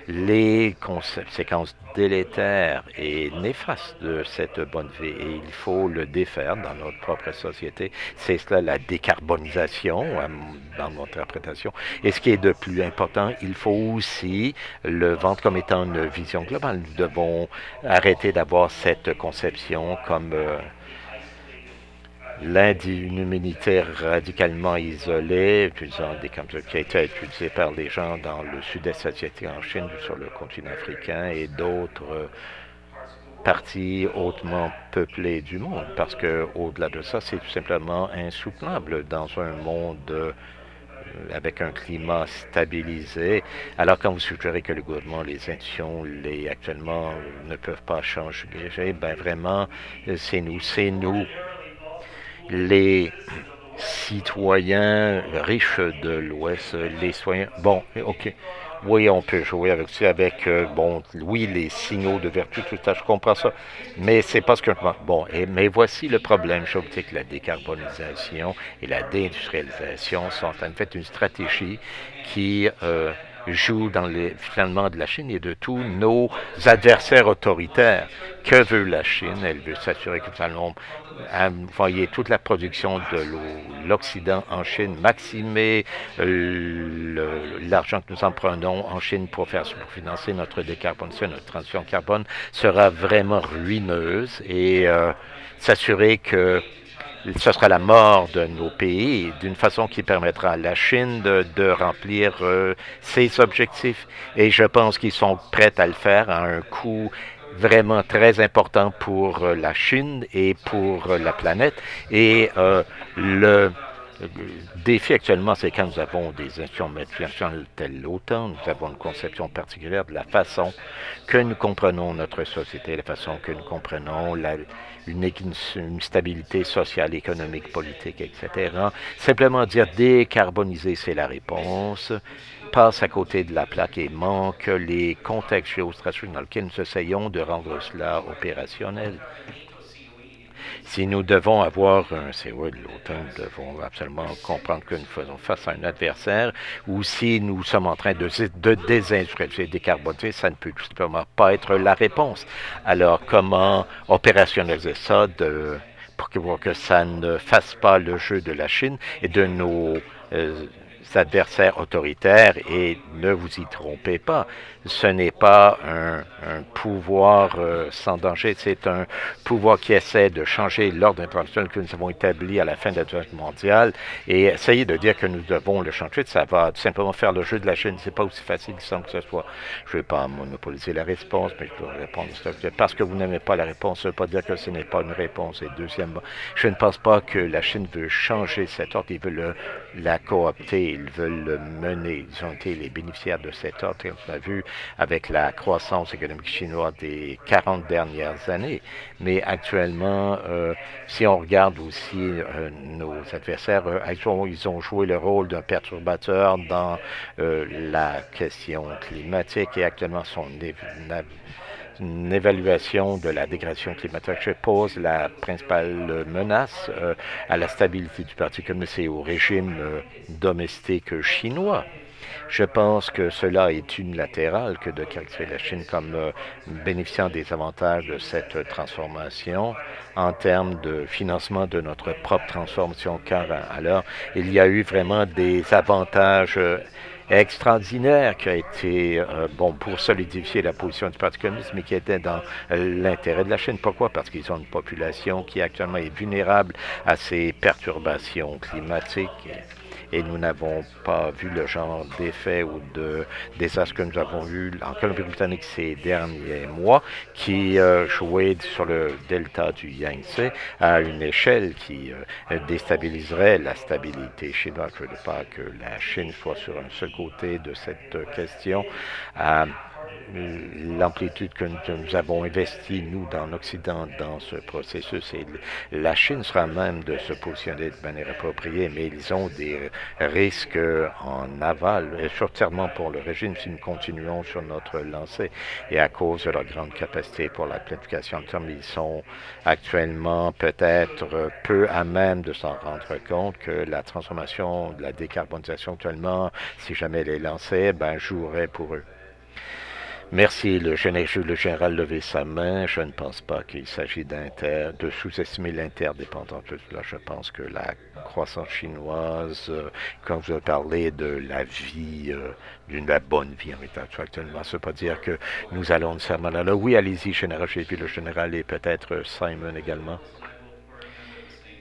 les conséquences délétères et néfastes de cette bonne vie. Et il faut le défaire dans notre propre société. C'est cela la décarbonisation, dans notre interprétation. Et ce qui est de plus important, il faut aussi le vendre comme étant une vision globale. Nous devons arrêter d'avoir cette conception comme une humanité radicalement isolée, utilisant des concepts qui étaient utilisés par les gens dans le sud-est asiatique en Chine, sur le continent africain et d'autres parties hautement peuplées du monde. Parce que au-delà de ça, c'est tout simplement insoutenable dans un monde avec un climat stabilisé. Alors quand vous suggérez que le gouvernement, les institutions, actuellement ne peuvent pas changer, ben vraiment, c'est nous, les citoyens riches de l'Ouest, les citoyens... Bon, OK. Oui, on peut jouer avec bon, oui, les signaux de vertu, tout ça, je comprends ça. Mais c'est pas ce que... Bon, mais voici le problème. Je dis que la décarbonisation et la déindustrialisation sont en fait une stratégie qui joue finalement de la Chine et de tous nos adversaires autoritaires. Que veut la Chine? Elle veut s'assurer que nous allons envoyer toute la production de l'Occident en Chine, maximer l'argent que nous en prenons en Chine pour financer notre décarbonisation, notre transition carbone sera vraiment ruineuse et s'assurer que ce sera la mort de nos pays d'une façon qui permettra à la Chine de remplir ses objectifs. Et je pense qu'ils sont prêts à le faire à un coût vraiment très important pour la Chine et pour la planète. Et le défi actuellement, c'est quand nous avons des institutions multinationales telles l'OTAN, nous avons une conception particulière de la façon que nous comprenons notre société, la façon que nous comprenons une stabilité sociale, économique, politique, etc. Simplement dire décarboniser, c'est la réponse, passe à côté de la plaque et manque les contextes géostratégiques dans lesquels nous essayons de rendre cela opérationnel. Si nous devons avoir un COE de l'OTAN, nous devons absolument comprendre que nous faisons face à un adversaire, ou si nous sommes en train de désindustrialiser, décarboniser, ça ne peut tout simplement pas être la réponse. Alors, comment opérationnaliser ça pour que ça ne fasse pas le jeu de la Chine et de nos adversaires autoritaires? Et ne vous y trompez pas, ce n'est pas un pouvoir sans danger, c'est un pouvoir qui essaie de changer l'ordre international que nous avons établi à la fin de la Deuxième Guerre mondiale, et essayer de dire que nous devons le changer, ça va tout simplement faire le jeu de la Chine. C'est pas aussi facile sans que ce soit. Je ne vais pas monopoliser la réponse, mais je peux répondre. Parce que vous n'aimez pas la réponse, ça ne veut pas dire que ce n'est pas une réponse. Et deuxièmement, je ne pense pas que la Chine veut changer cet ordre, ils veulent la coopter, ils veulent le mener. Ils ont été les bénéficiaires de cet ordre, et on a vu avec la croissance économique chinoise des 40 dernières années. Mais actuellement, si on regarde aussi nos adversaires, ils ont joué le rôle d'un perturbateur dans la question climatique, et actuellement sont une évaluation de la dégradation climatique. Je pose la principale menace à la stabilité du Parti communiste et au régime domestique chinois. Je pense que cela est unilatéral que de caractériser la Chine comme bénéficiant des avantages de cette transformation en termes de financement de notre propre transformation, car alors il y a eu vraiment des avantages extraordinaire qui a été pour solidifier la position du Parti communiste, mais qui était dans l'intérêt de la Chine. Pourquoi? Parce qu'ils ont une population qui actuellement est vulnérable à ces perturbations climatiques. Et nous n'avons pas vu le genre d'effet ou de désastre que nous avons vu en Colombie-Britannique ces derniers mois, qui jouait sur le delta du Yangtze à une échelle qui déstabiliserait la stabilité chinoise. Je ne veux pas que la Chine soit sur un seul côté de cette question. L'amplitude que nous avons investie, nous, dans l'Occident, dans ce processus, et la Chine sera même de se positionner de manière appropriée, mais ils ont des risques en aval, et sûrement pour le régime si nous continuons sur notre lancée, et à cause de leur grande capacité pour la planification de terme, ils sont actuellement peut-être peu à même de s'en rendre compte que la transformation, de la décarbonisation actuellement, si jamais elle est lancée, jouerait pour eux. Merci. Le général levé sa main. Je ne pense pas qu'il s'agit de sous-estimer l'interdépendance. Là, je pense que la croissance chinoise, quand vous avez parlé de la vie, la bonne vie en état actuellement, ça ne veut pas dire que nous allons nécessairement là. Oui, allez-y, général. J'ai vu le général et peut-être Simon également.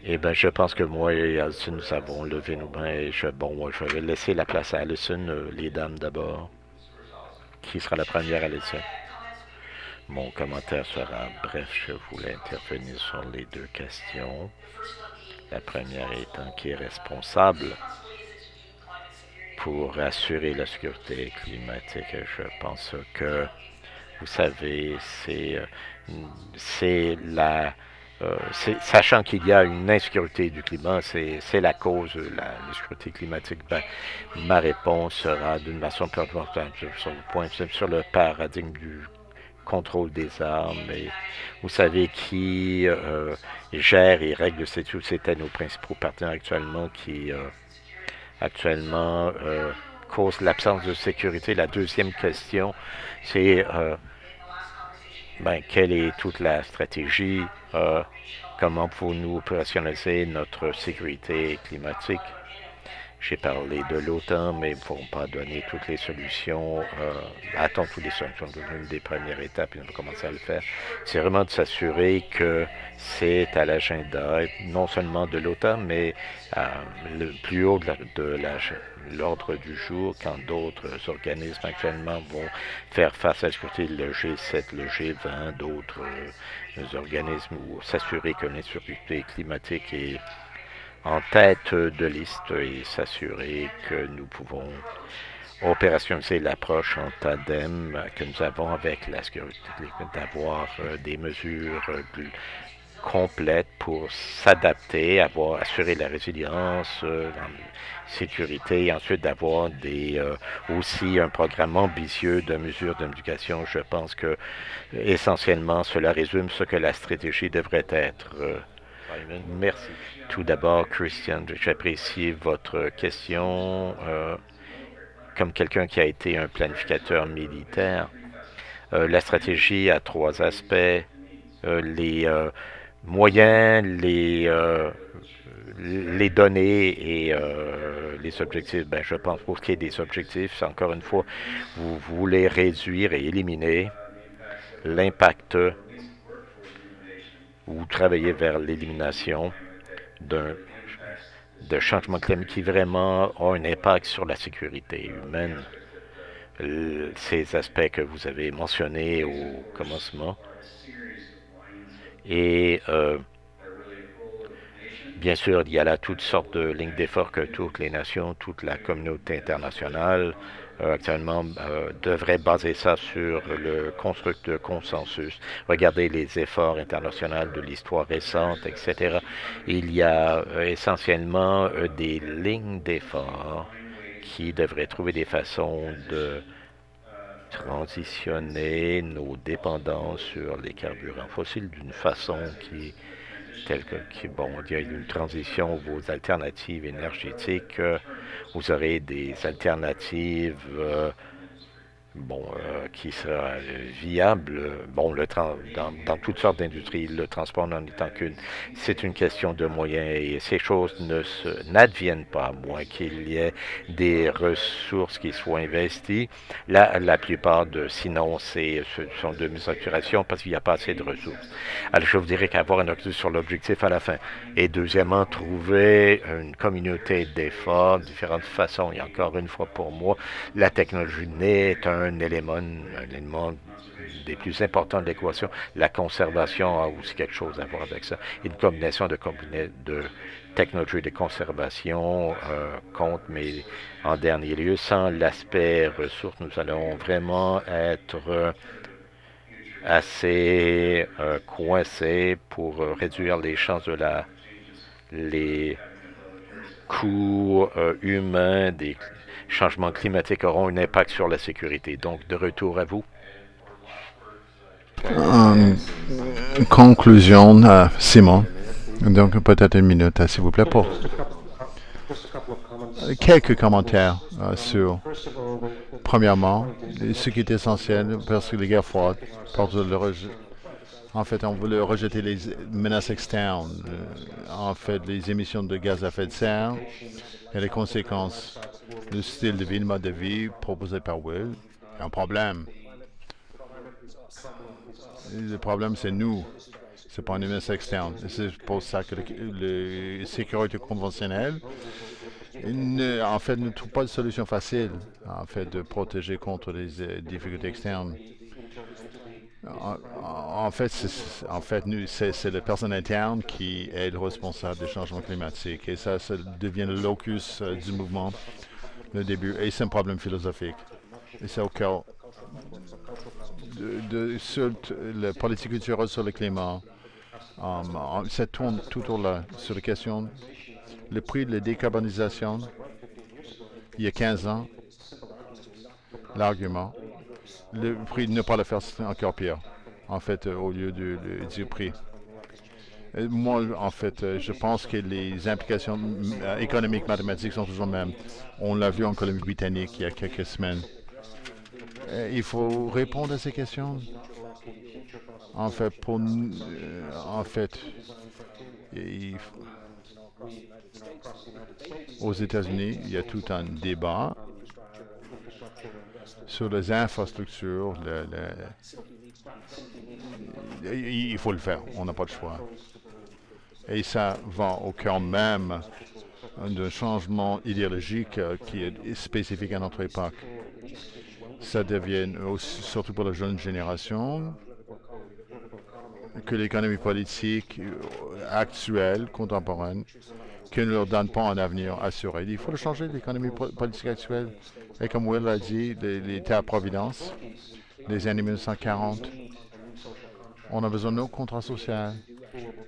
Eh bien, je pense que moi et Alison, nous avons levé nos mains. Et je vais laisser la place à Alison, les dames d'abord. Qui sera la première, Alison? Mon commentaire sera bref. Je voulais intervenir sur les deux questions. La première étant qui est responsable pour assurer la sécurité climatique. Je pense que, vous savez, sachant qu'il y a une insécurité du climat, c'est la cause de l'insécurité climatique. Ma réponse sera d'une façon plus importante sur le paradigme du contrôle des armes. Et vous savez qui gère et règle c'était nos principaux partenaires actuellement qui causent l'absence de sécurité. La deuxième question, c'est quelle est toute la stratégie? Comment pouvons-nous opérationnaliser notre sécurité climatique? J'ai parlé de l'OTAN, mais ils ne pourront pas donner toutes les solutions. Attendre toutes les solutions de l'une des premières étapes, et on va commencer à le faire. C'est vraiment de s'assurer que c'est à l'agenda, non seulement de l'OTAN, mais le plus haut de l'ordre du jour, quand d'autres organismes actuellement vont faire face à la sécurité, le G7, le G20, d'autres organismes, ou s'assurer que l'insécurité climatique est en tête de liste et s'assurer que nous pouvons opérationnaliser l'approche en tandem que nous avons avec la sécurité, d'avoir des mesures complètes pour s'adapter, assurer la résilience, la sécurité, et ensuite d'avoir aussi un programme ambitieux de mesures de mitigation. Je pense que essentiellement cela résume ce que la stratégie devrait être. Merci. Tout d'abord, Christian, j'apprécie votre question. Comme quelqu'un qui a été un planificateur militaire, la stratégie a 3 aspects. Les moyens, les données et les objectifs. Ben, je pense pour ce qui est des objectifs, encore une fois, vous voulez réduire et éliminer l'impact ou travailler vers l'élimination de changements climatiques qui vraiment ont un impact sur la sécurité humaine. Ces aspects que vous avez mentionnés au commencement. Et bien sûr, il y a là toutes sortes de lignes d'effort que toutes les nations, toute la communauté internationale actuellement devrait baser ça sur le construct de consensus. Regardez les efforts internationaux de l'histoire récente, etc. Il y a essentiellement des lignes d'effort qui devraient trouver des façons de transitionner nos dépendances sur les carburants fossiles d'une façon qui bon, il y a une transition aux alternatives énergétiques. Vous aurez des alternatives qui sera viable, dans toutes sortes d'industries, le transport n'en étant qu'une. C'est une question de moyens et ces choses n'adviennent pas, à moins qu'il y ait des ressources qui soient investies. La plupart sinon, ce sont de mésaturation parce qu'il n'y a pas assez de ressources. Alors, je vous dirais qu'avoir un objectif sur l'objectif à la fin. Et deuxièmement, trouver une communauté d'efforts, différentes façons. Et encore une fois, pour moi, la technologie n'est un élément des plus importants de l'équation. La conservation a aussi quelque chose à voir avec ça. Une combinaison de technologies de conservation compte, mais en dernier lieu, sans l'aspect ressources, nous allons vraiment être assez coincés pour réduire les chances de les coûts humains des changements climatiques auront un impact sur la sécurité. Donc, de retour à vous. Conclusion, Simon. Donc, peut-être une minute, s'il vous plaît, pour quelques commentaires sur, premièrement, ce qui est essentiel, parce que les guerres froides, en fait, on voulait rejeter les menaces externes, en fait, les émissions de gaz à effet de serre et les conséquences. Le style de vie, le mode de vie proposé par Will, un problème. Le problème, c'est nous. C'est pas une menace externe. C'est pour ça que la sécurité conventionnelle, en fait, ne trouve pas de solution facile, en fait, de protéger contre les difficultés externes. En fait, c'est la personne interne qui est le responsable des changements climatiques. Et ça devient le locus du mouvement, le début. Et c'est un problème philosophique. Et c'est au cœur sur la politique culturelle sur le climat. Ça tourne tout autour là, sur la question, le prix de la décarbonisation, il y a 15 ans, l'argument, le prix de ne pas le faire, c'est encore pire, en fait, au lieu du prix. Moi, en fait, je pense que les implications économiques, mathématiques sont toujours les mêmes. On l'a vu en Colombie-Britannique il y a quelques semaines. Il faut répondre à ces questions. En fait, Aux États-Unis, il y a tout un débat sur les infrastructures. Il faut le faire, on n'a pas de choix. Et ça va au cœur même d'un changement idéologique qui est spécifique à notre époque. Ça devient, surtout pour la jeune génération, que l'économie politique actuelle, contemporaine, qui ne leur donne pas un avenir assuré. Il faut le changer, l'économie politique actuelle. Et comme Will l'a dit, l'État-providence des années 1940, on a besoin de nos contrats sociaux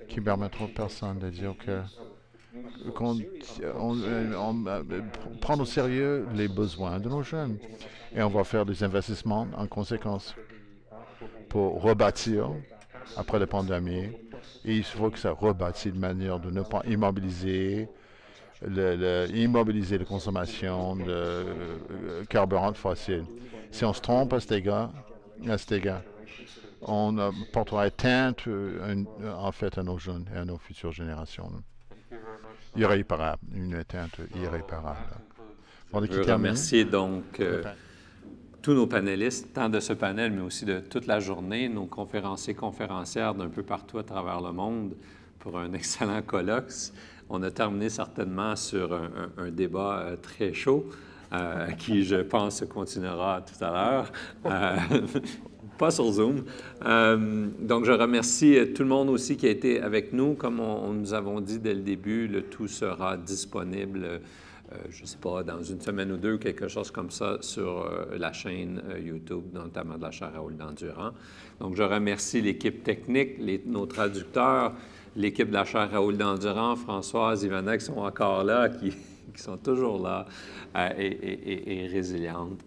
qui permettront aux personnes de dire qu'on prend au sérieux les besoins de nos jeunes. Et on va faire des investissements en conséquence pour rebâtir après la pandémie. Et il faut que ça rebâtisse de manière de ne pas immobiliser la consommation de carburant fossile. Si on se trompe à cet égard, on portera atteinte en fait à nos jeunes et à nos futures générations. Irréparable, une atteinte irréparable. Je veux remercier donc tous nos panélistes, tant de ce panel, mais aussi de toute la journée, nos conférenciers, conférencières d'un peu partout à travers le monde pour un excellent colloque. On a terminé certainement sur un débat très chaud qui, je pense, continuera tout à l'heure. Pas sur Zoom. Donc, je remercie tout le monde aussi qui a été avec nous. Comme nous avons dit dès le début, le tout sera disponible, je ne sais pas, dans une semaine ou deux, quelque chose comme ça, sur la chaîne YouTube, notamment de la chaire Raoul Dandurand. Donc, je remercie l'équipe technique, nos traducteurs, l'équipe de la chaire Raoul Dandurand, Françoise, Ivana, qui sont encore là, qui sont toujours là et résilientes.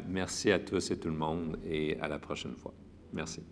Merci à tous et tout le monde et à la prochaine fois. Merci.